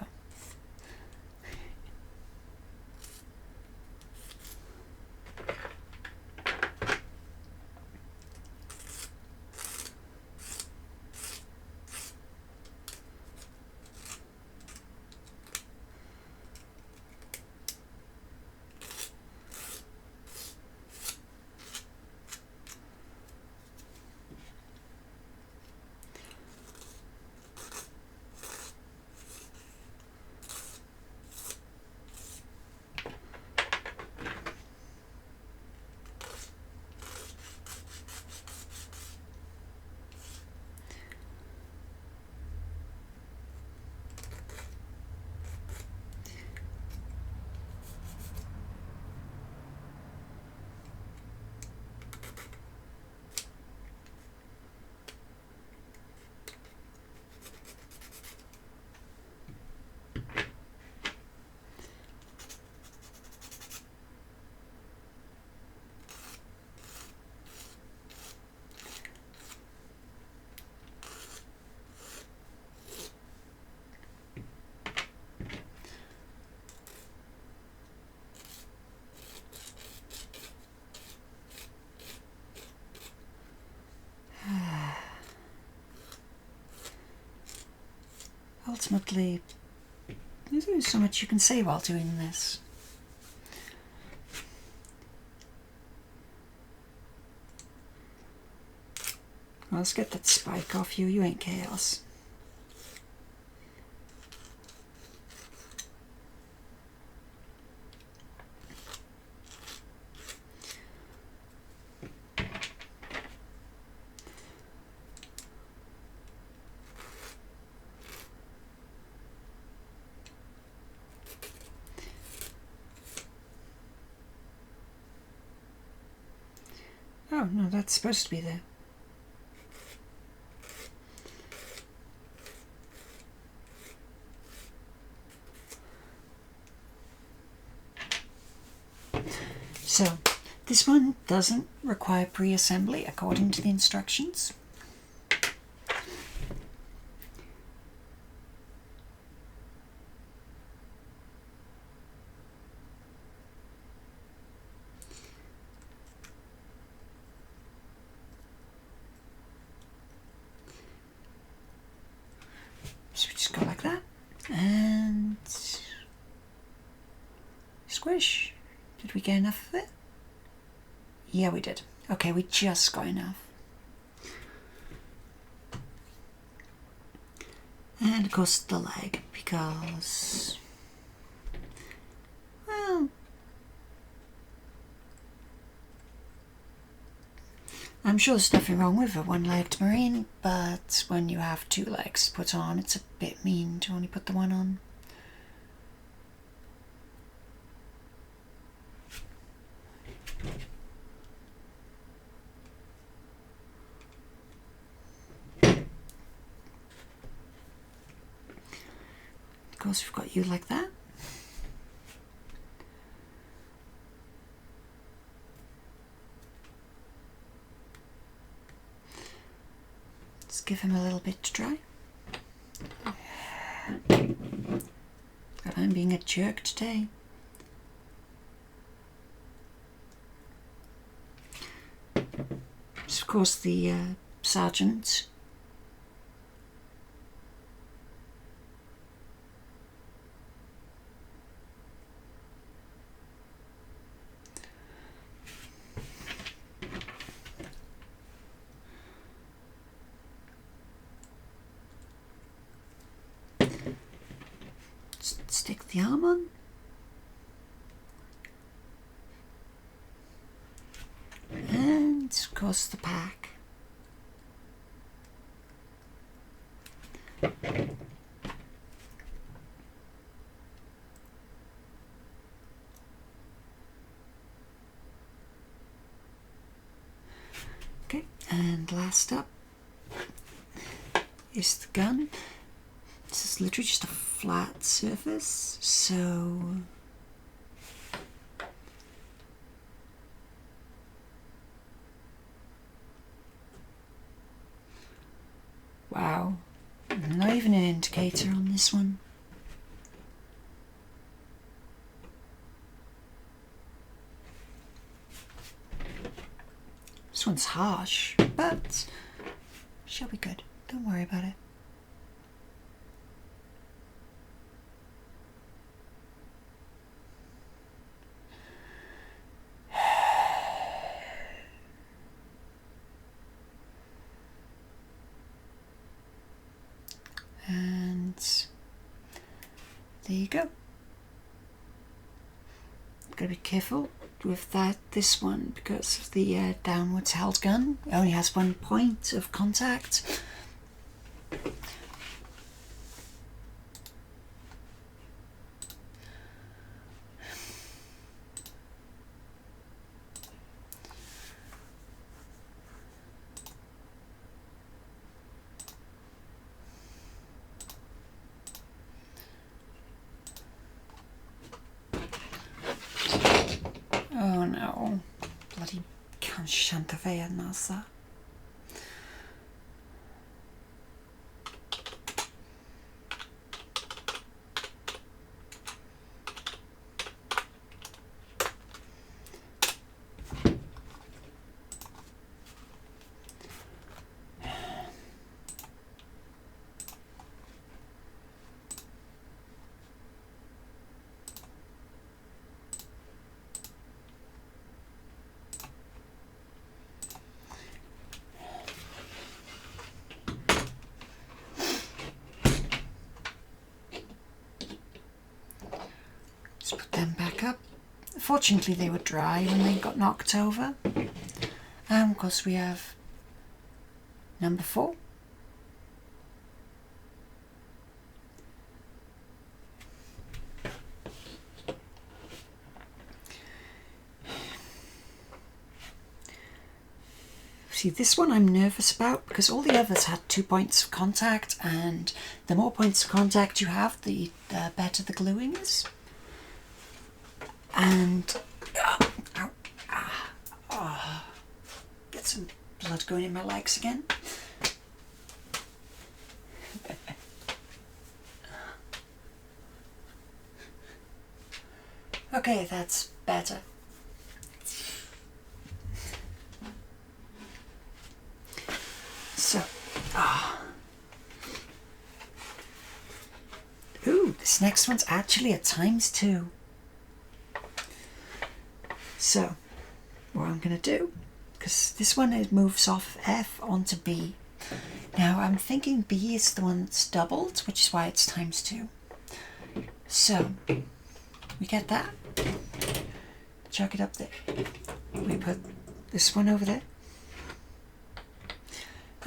ultimately there's only so much you can say while doing this. Well, let's get that spike off you, you ain't chaos. Oh, no, that's supposed to be there. So, this one doesn't require pre-assembly according to the instructions. finish? Did we get enough of it? Yeah, we did. Okay, we just got enough. And of course the leg, because, well, I'm sure there's nothing wrong with a one-legged marine, but when you have 2 legs put on, it's a bit mean to only put the one on. Of course, we've got you like that. Let's give him a little bit to dry. God, I'm being a jerk today. So of course the sergeant. Stick the arm on. And of course the pack. Okay, and last up is the gun. This is literally just a flat surface, so wow, not even an indicator on this one. This one's harsh, but she'll be good. Don't worry about it. And there you go. Gotta be careful with this one because of the downwards held gun. It only has 1 point of contact. Oh no, bloody Shantavea Nasa. Let's put them back up. Fortunately they were dry when they got knocked over. And of course we have number 4. See, this one I'm nervous about because all the others had 2 points of contact, and the more points of contact you have, the better the gluing is. And get some blood going in my legs again. Okay, that's better. So, ooh, this next one's actually a ×2. So what I'm going to do, because this one it moves off F onto B. Now I'm thinking B is the one that's doubled, which is why it's times 2. So we get that, chuck it up there. We put this one over there.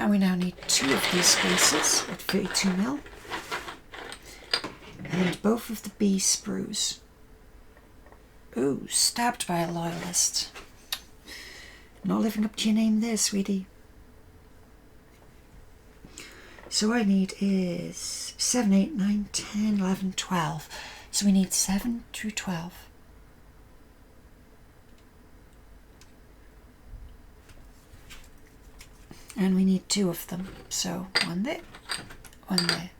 And we now need 2 of these spaces at 32 mil. And both of the B sprues. Ooh, stabbed by a loyalist. Not living up to your name there, sweetie. So what I need is 7, 8, 9, 10, 11, 12. So we need 7 through 12. And we need 2 of them. So one there, one there.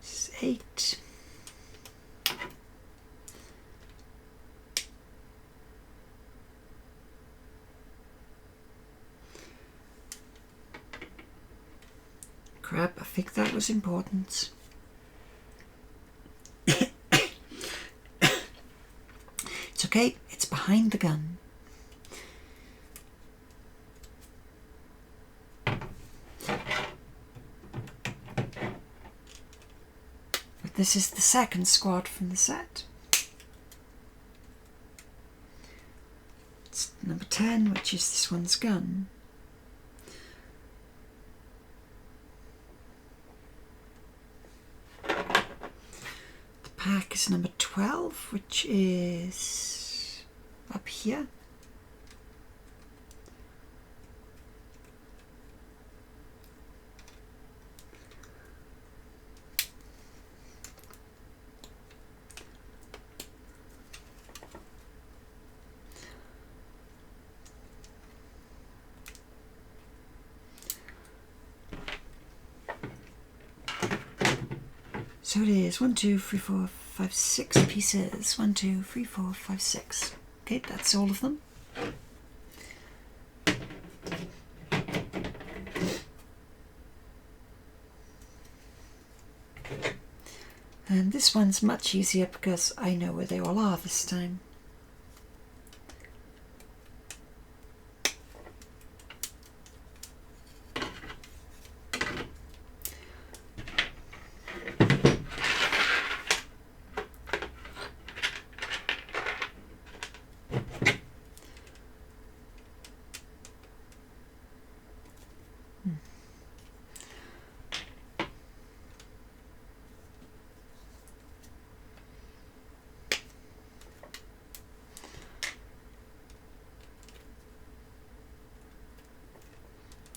This is 8. Crap, I think that was important. It's okay, it's behind the gun. But this is the second squad from the set. It's number 10, which is this one's gun. Pack is number 12, which is up here. So it is 1, 2, 3, 4, 5, 6 pieces. 1, 2, 3, 4, 5, 6. Okay, that's all of them. And this one's much easier because I know where they all are this time.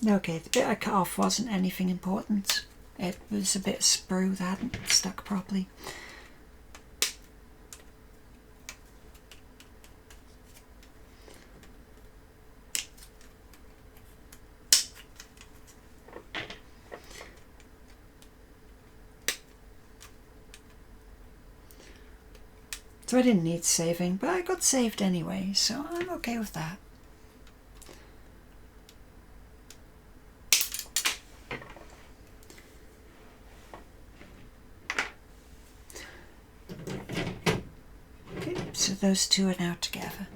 Okay, the bit I cut off wasn't anything important. It was a bit of sprue that hadn't stuck properly. So I didn't need saving, but I got saved anyway, so I'm okay with that. Okay, so those two are now together.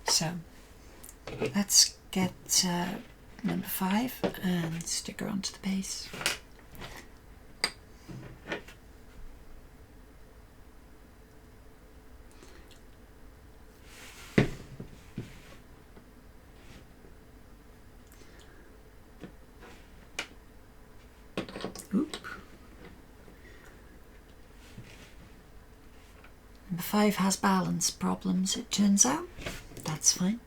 So let's get number 5 and stick her onto the base. Oop. Number 5 has balance problems, it turns out. That's fine.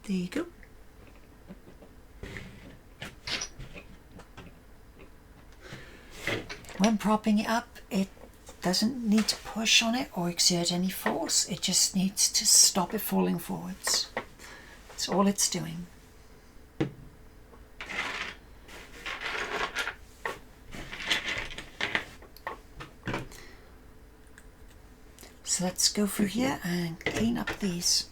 There you go. When propping it up, it doesn't need to push on it or exert any force. It just needs to stop it falling forwards. That's all it's doing. So let's go through here and clean up these.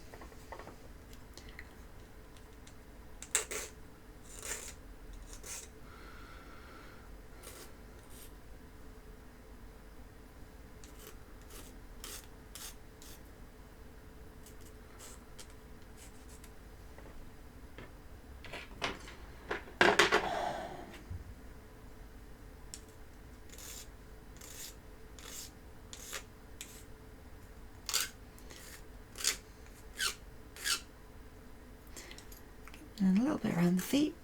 And a little bit around the feet.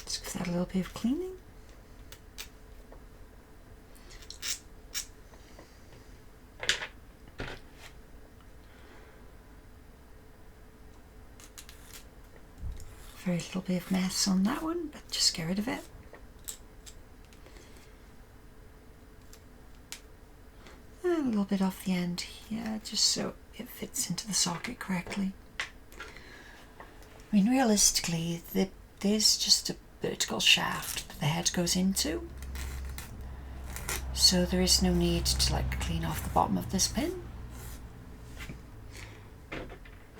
Just give that a little bit of cleaning. Very little bit of mess on that one, but just get rid of it. And a little bit off the end here, just so it fits into the socket correctly. I mean, realistically, there's just a vertical shaft that the head goes into, so there is no need to like clean off the bottom of this pin.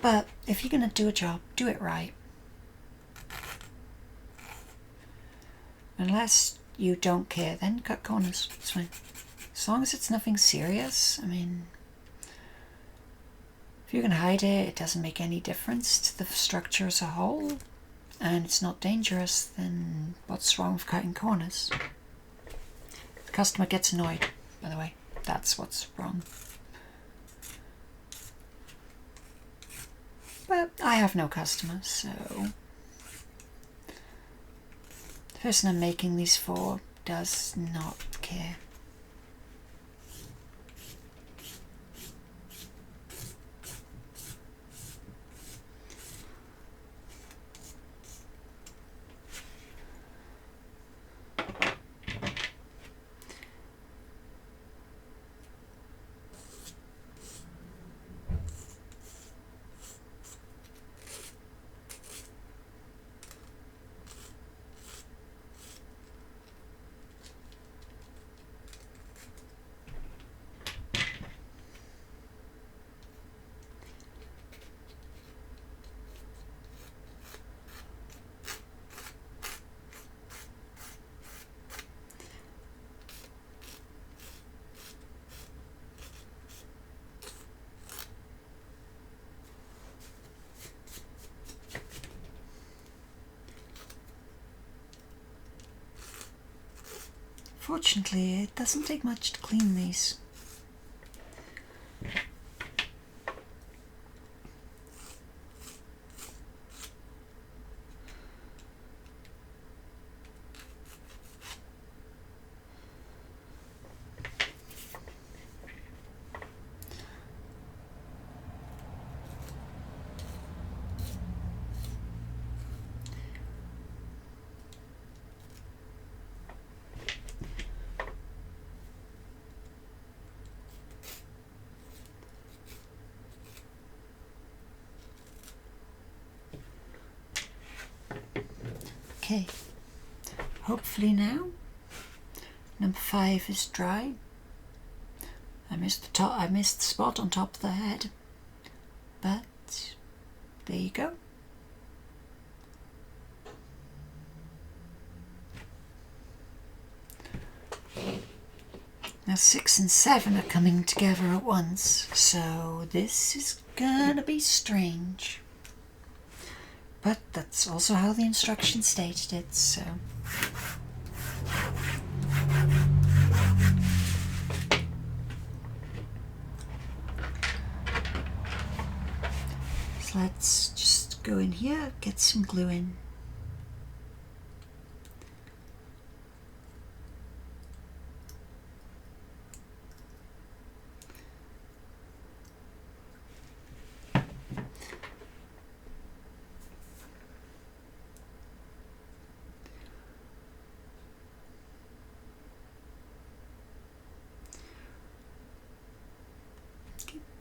But if you're going to do a job, do it right. Unless you don't care, then cut corners. It's fine. As long as it's nothing serious. I mean, if you can hide it, it doesn't make any difference to the structure as a whole, and it's not dangerous, then what's wrong with cutting corners? The customer gets annoyed, by the way. That's what's wrong. But I have no customers, so the person I'm making these for does not care. Fortunately, it doesn't take much to clean these. Okay, hopefully now number 5 is dry, I missed the top. I missed the spot on top of the head, but there you go. Now 6 and 7 are coming together at once, so this is gonna be strange. But that's also how the instructions stated it, so. So let's just go in here, get some glue in.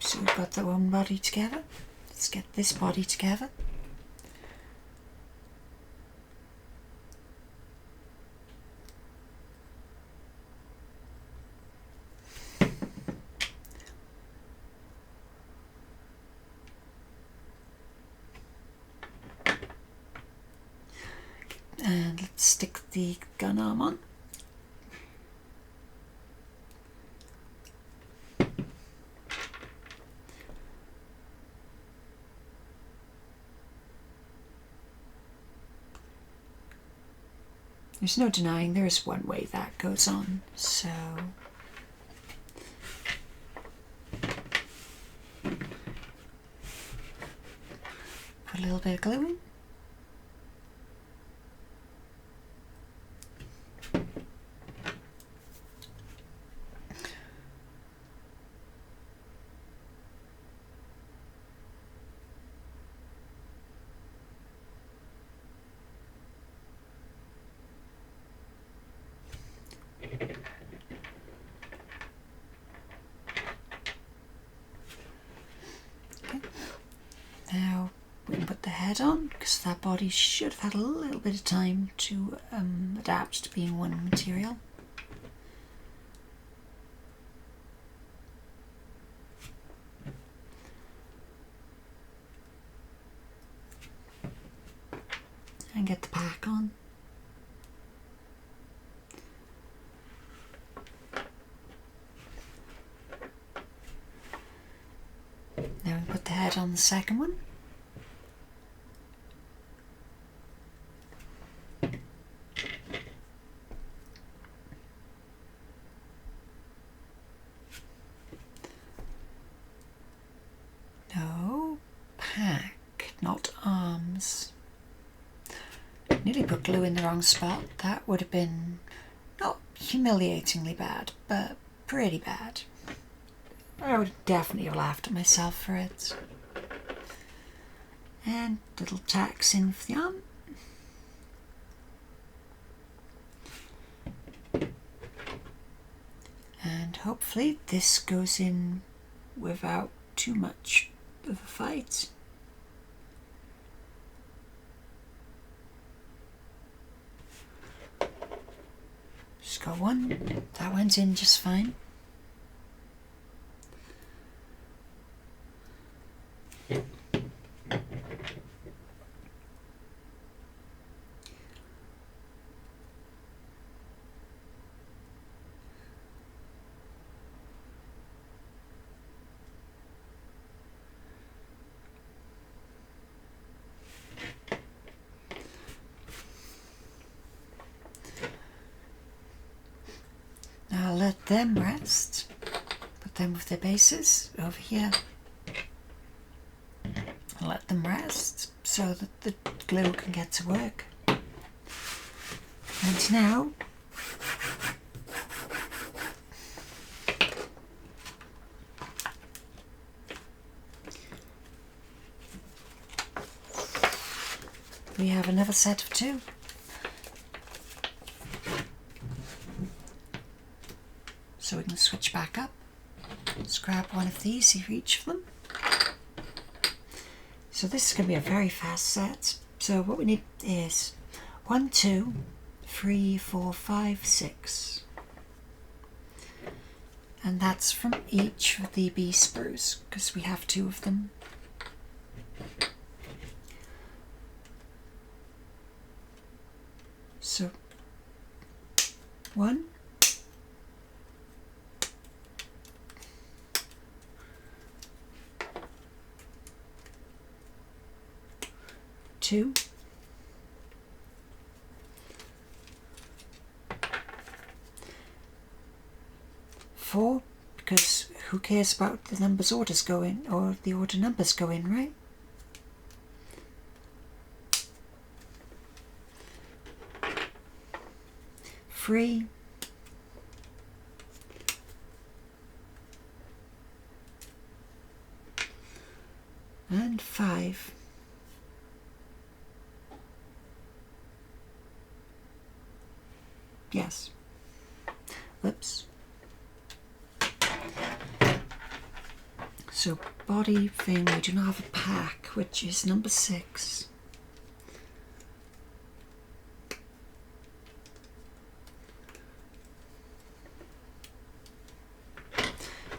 So we've got the one body together. Let's get this body together. And let's stick the gun arm on. There's no denying there is one way that goes on, so put a little bit of glue in. Now we can put the head on, because that body should have had a little bit of time to adapt to being one material. And get the pack on. Now we put the head on the second one. No, pack, not arms. Nearly put glue in the wrong spot. That would have been not humiliatingly bad, but pretty bad. I would definitely have laughed at myself for it. And little tacks in for the arm. And hopefully this goes in without too much of a fight. Just got one. That went in just fine. Now let them rest. Put them with their bases over here. And let them rest so that the glue can get to work. And now we have another set of two. So we can switch back up. Let's grab one of these for each of them. So this is going to be a very fast set. So what we need is 1, 2, 3, 4, 5, 6. And that's from each of the bee sprues, because we have 2 of them. So 1, 2, 4, because who cares about the numbers orders go in, or the order numbers go in, right? 3, and 5. Yes. Whoops. So body thing, we do not have a pack, which is number 6.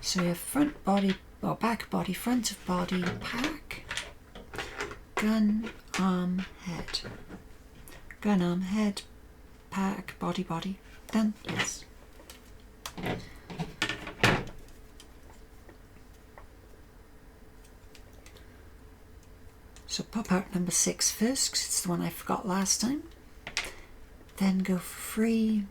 So we have front body, or back body, front of body, pack, gun, arm, head. Gun, arm, head, pack, body, body. Done? Yes. So pop out number 6 first, because it's the one I forgot last time. Then go for 3.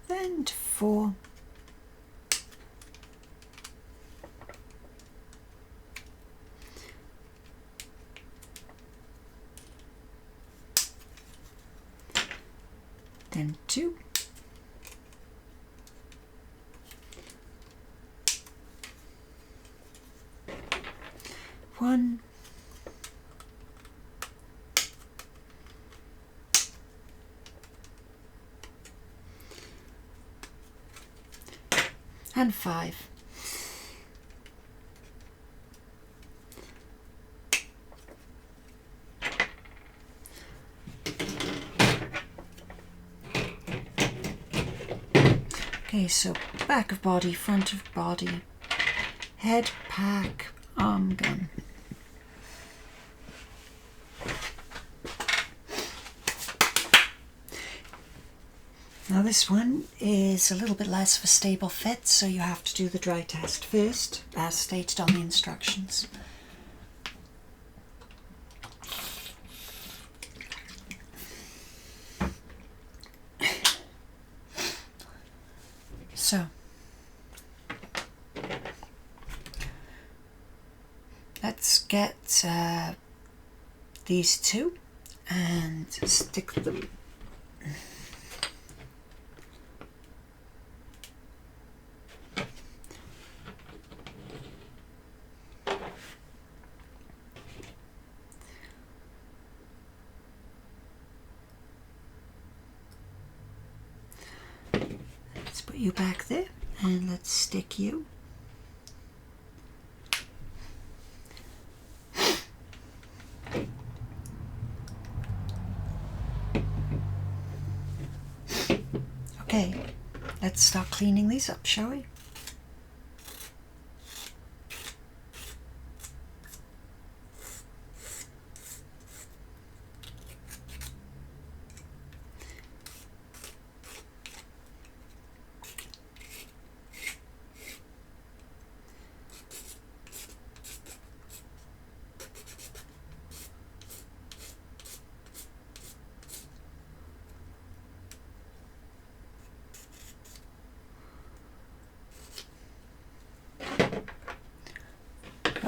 Then to 4. Then 2. 1. And 5. Okay, so back of body, front of body, head, pack, arm, gun. Now this one is a little bit less of a stable fit, so you have to do the dry test first, as stated on the instructions. So, let's get these 2 and stick them. Let's put you back there, and let's stick you. Okay, let's start cleaning these up, shall we?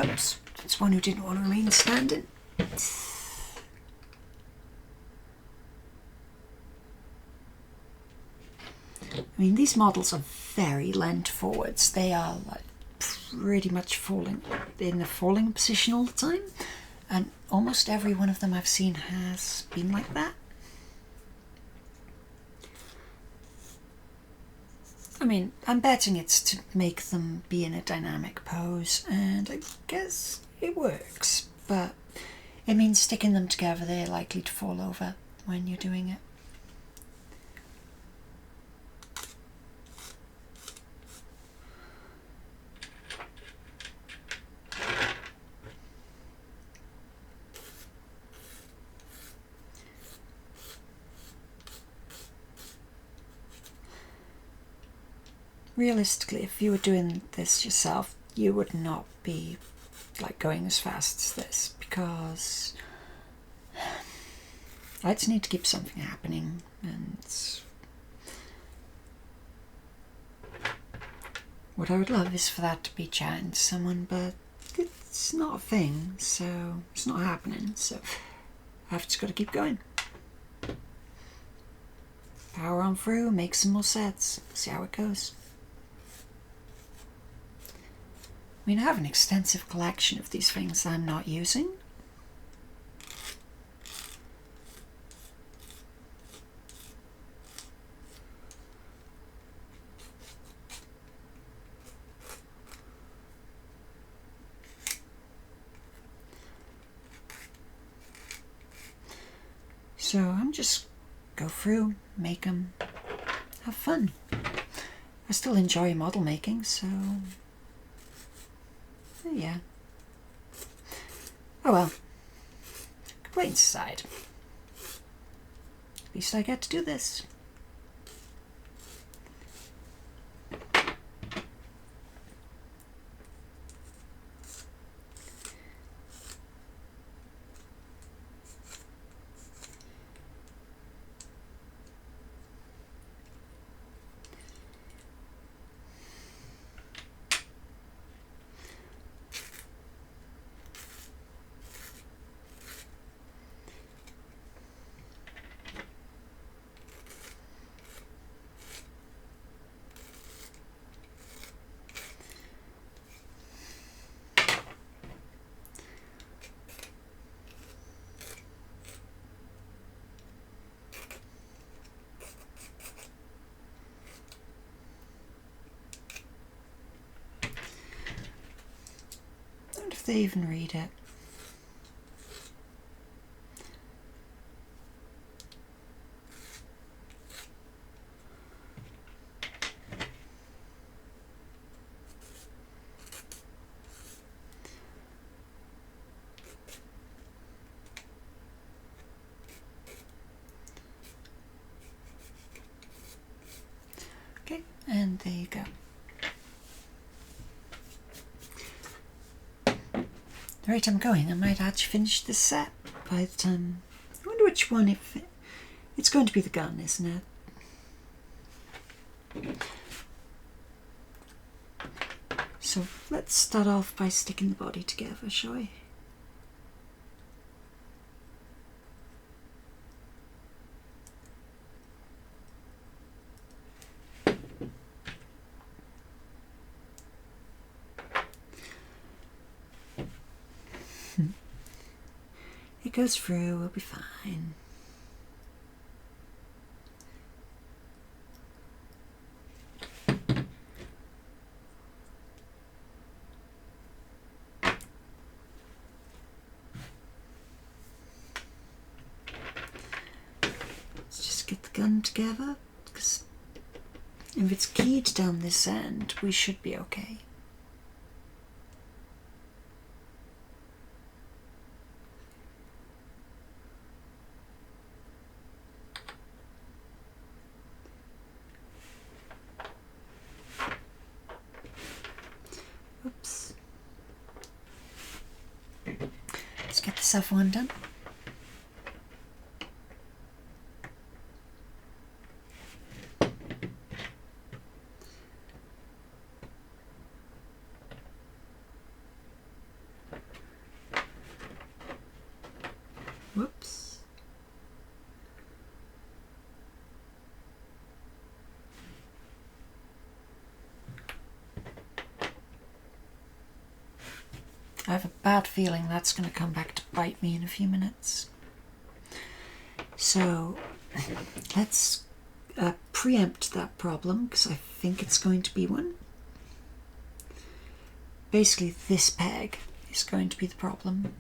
Oops, that's one who didn't want to remain standing. I mean, these models are very leant forwards. They are like pretty much falling in the falling position all the time, and almost every one of them I've seen has been like that. I mean, I'm betting it's to make them be in a dynamic pose, and I guess it works, but It means sticking them together, they're likely to fall over when you're doing it. Realistically, if you were doing this yourself, you would not be like going as fast as this, because I just need to keep something happening, and what I would love is for that to be chatting to someone, but it's not a thing, so it's not happening, so I've just got to keep going. Power on through, make some more sets, see how it goes. I mean, I have an extensive collection of these things I'm not using. So I'm just go through, make them, have fun. I still enjoy model making, so yeah. Oh well, complaints aside, at least I get to do this. I wonder if they even read it. Okay, and there you go. The rate I'm going, I might actually finish this set by the time. I wonder which one it's going to be the gun, isn't it? So let's start off by sticking the body together, shall we? It goes through, we'll be fine. Let's just get the gun together, because if it's keyed down this end, we should be okay. Oops. Let's get this other one done. Whoops. I have a bad feeling that's going to come back to bite me in a few minutes. So let's preempt that problem, because I think it's going to be one. Basically, this peg is going to be the problem.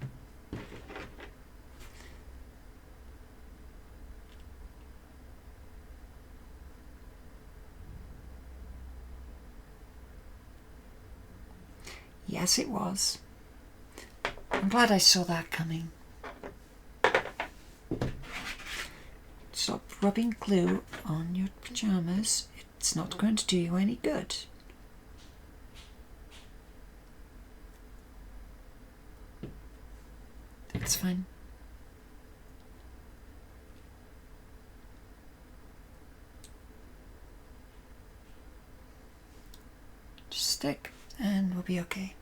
Yes, it was. I'm glad I saw that coming. Stop rubbing glue on your pyjamas. It's not going to do you any good. It's fine. Just stick and we'll be okay.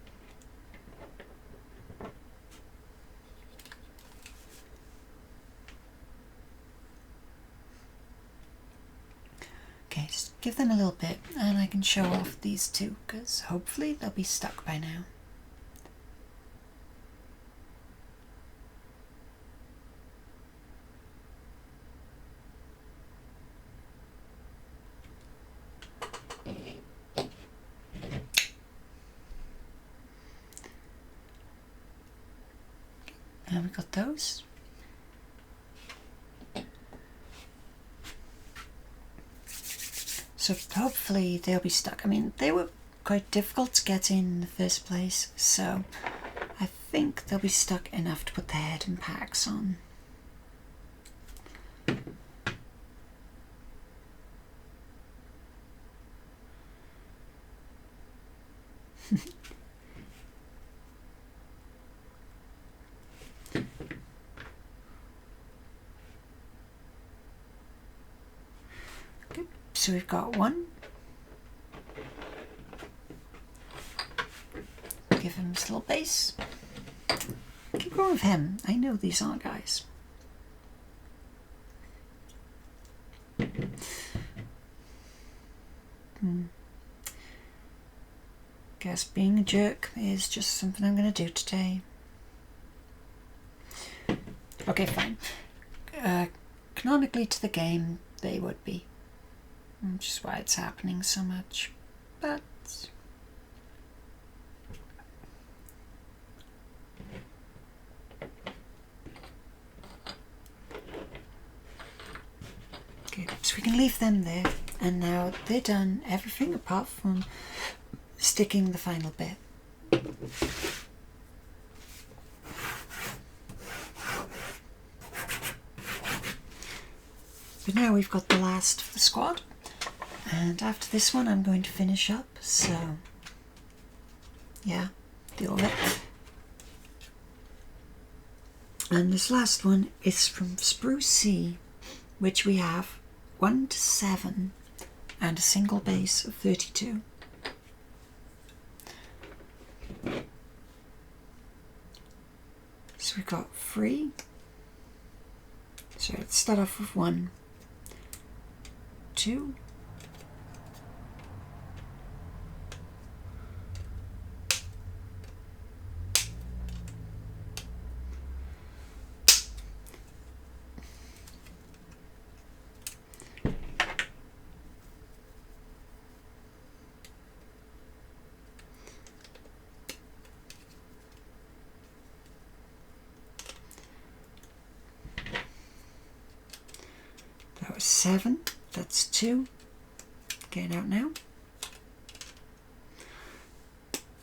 Okay, just give them a little bit and I can show off these two because hopefully they'll be stuck by now. And we got those. So hopefully they'll be stuck. I mean, they were quite difficult to get in the first place, so I think they'll be stuck enough to put the head and packs on. So we've got one. Give him this little base. Keep going with him. I know these aren't guys. Guess being a jerk is just something I'm going to do today. Okay, fine. Canonically to the game, they would be. Which is why it's happening so much. But okay, so we can leave them there, and now they're done everything apart from sticking the final bit. But now we've got the last of the squad. And after this one I'm going to finish up, so yeah, deal with it. And this last one is from Spruce Sea, which we have 1 to 7 and a single base of 32. So we've got 3. So let's start off with 1, 2, 7, that's 2, get out now.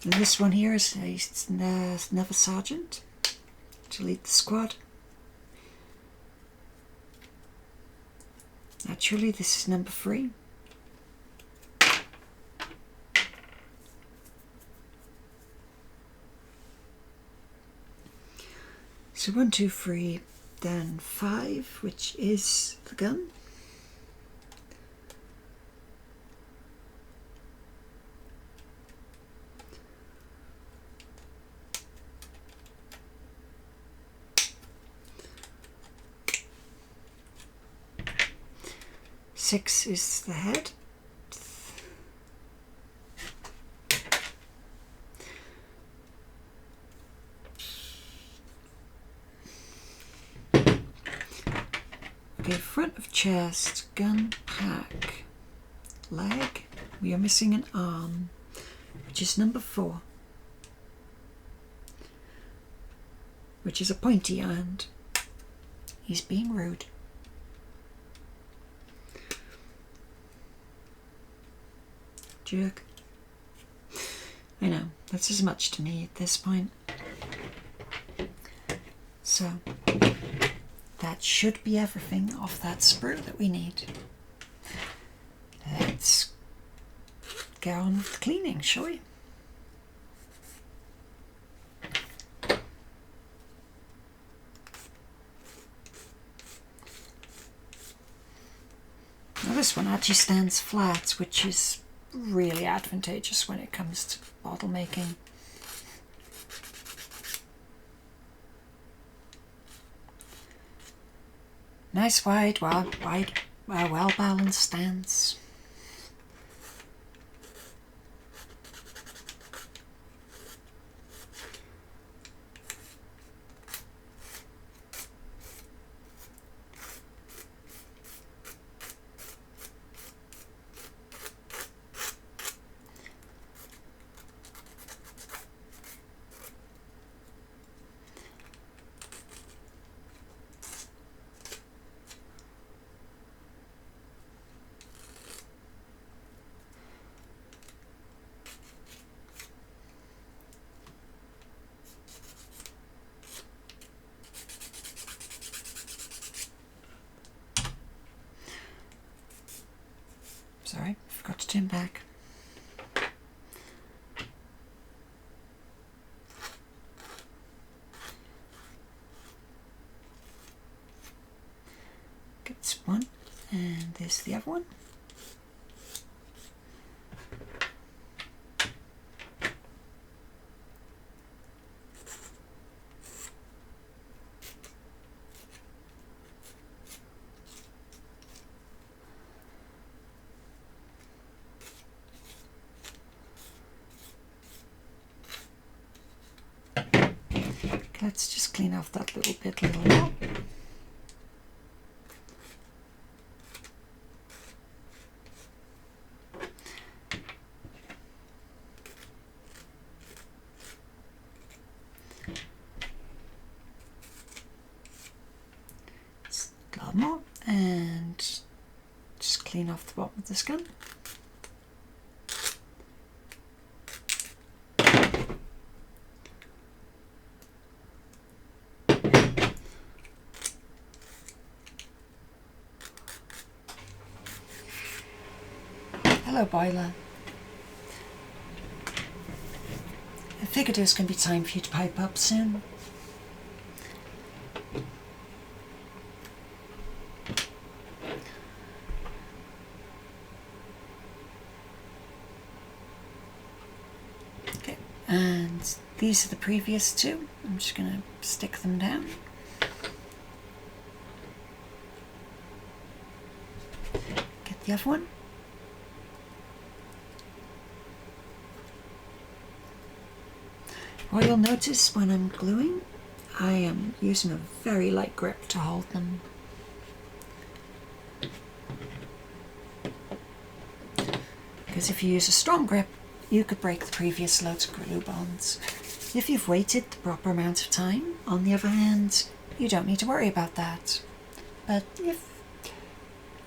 And this one here is another sergeant to lead the squad. Naturally, this is number 3. So 1, 2, 3, then 5, which is the gun. Six is the head. Okay, front of chest, gun pack, leg. We are missing an arm, which is number 4, which is a pointy end. He's being rude. Jerk. I know, That's as much to me at this point. So that should be everything off that sprue that we need. Let's get on with the cleaning, shall we? Now this one actually stands flat, which is really advantageous when it comes to bottle making. Nice wide, well-balanced stance. Sorry, forgot to turn back. That's one, and there's the other one. Let's just clean off that little more. A lot more, and just clean off the bottom of this gun. Hello, boiler. I figured it was going to be time for you to pipe up soon. Okay, and these are the previous two. I'm just going to stick them down. Get the other one. What you'll notice when I'm gluing, I am using a very light grip to hold them. Because if you use a strong grip, you could break the previous loads of glue bonds. If you've waited the proper amount of time, on the other hand, you don't need to worry about that. But if,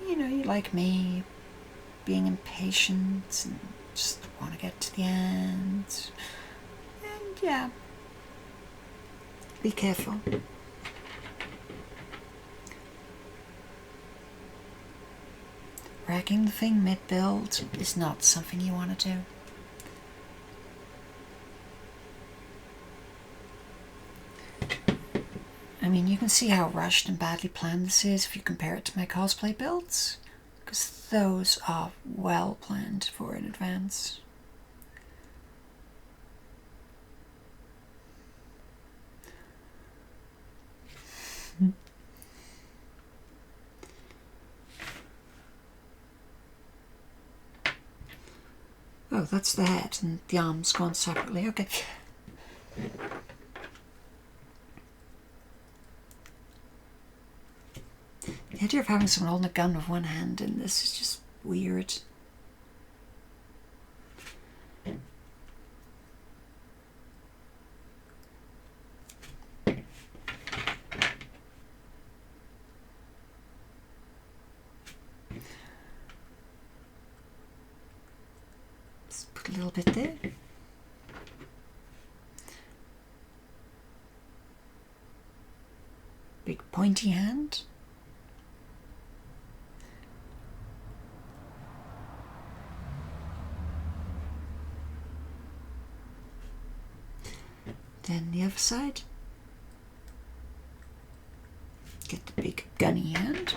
you like me, being impatient and just want to get to the end, yeah, be careful. Wrecking the thing mid-build is not something you want to do. I mean, you can see how rushed and badly planned this is if you compare it to my cosplay builds, because those are well planned for in advance. Oh, that's the head, and the arms gone separately. Okay. The idea of having someone holding a gun with one hand in this is just weird. A little bit there. pointy hand. Then the other side. Get the big gunny hand.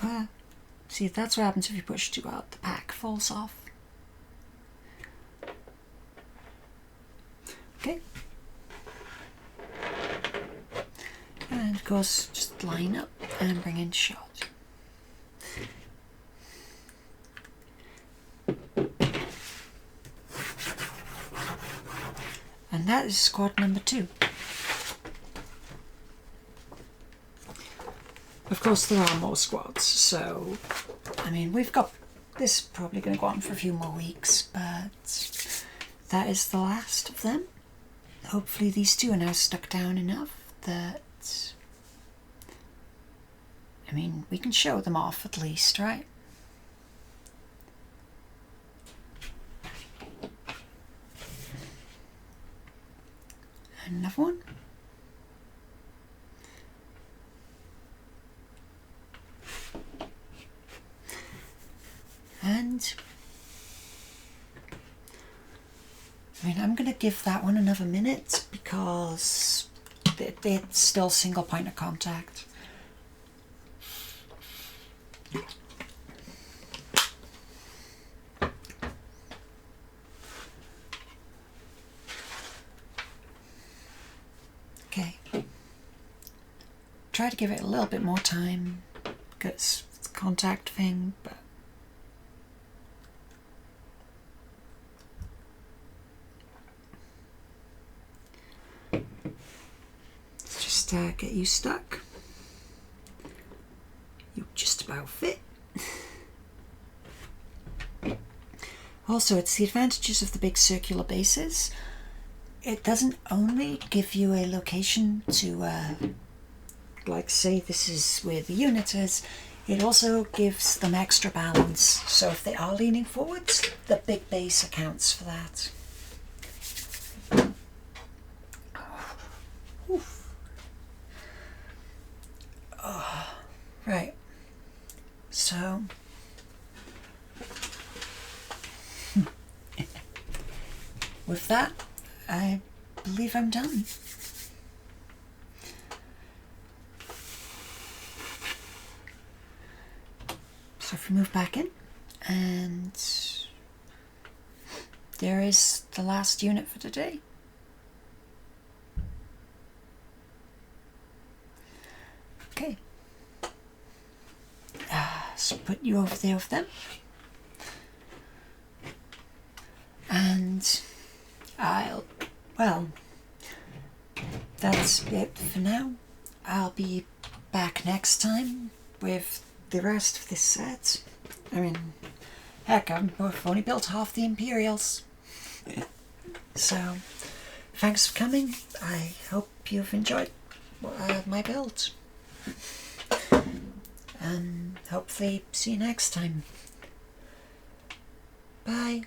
Well, see, that's what happens if you push too hard. The pack falls off. Okay. And of course, just line up and bring in shot. And that is squad number 2. Of course, there are more squads, so I mean, we've got this probably going to go on for a few more weeks, but that is the last of them. Hopefully these 2 are now stuck down enough that, I mean, we can show them off at least, right? Another one. And I mean, I'm going to give that one another minute because it's still single point of contact. Okay. Try to give it a little bit more time because it's a contact thing, but get you stuck. You just about fit. Also, it's the advantages of the big circular bases. It doesn't only give you a location to, like say this is where the unit is, it also gives them extra balance. So if they are leaning forwards, the big base accounts for that. Right, so with that, I believe I'm done. So if we move back in, and there is the last unit for today. Okay. So put you over there with them. And well, that's it for now. I'll be back next time with the rest of this set. I mean, heck, I've only built half the Imperials. So, thanks for coming. I hope you've enjoyed my build. And hopefully see you next time. Bye.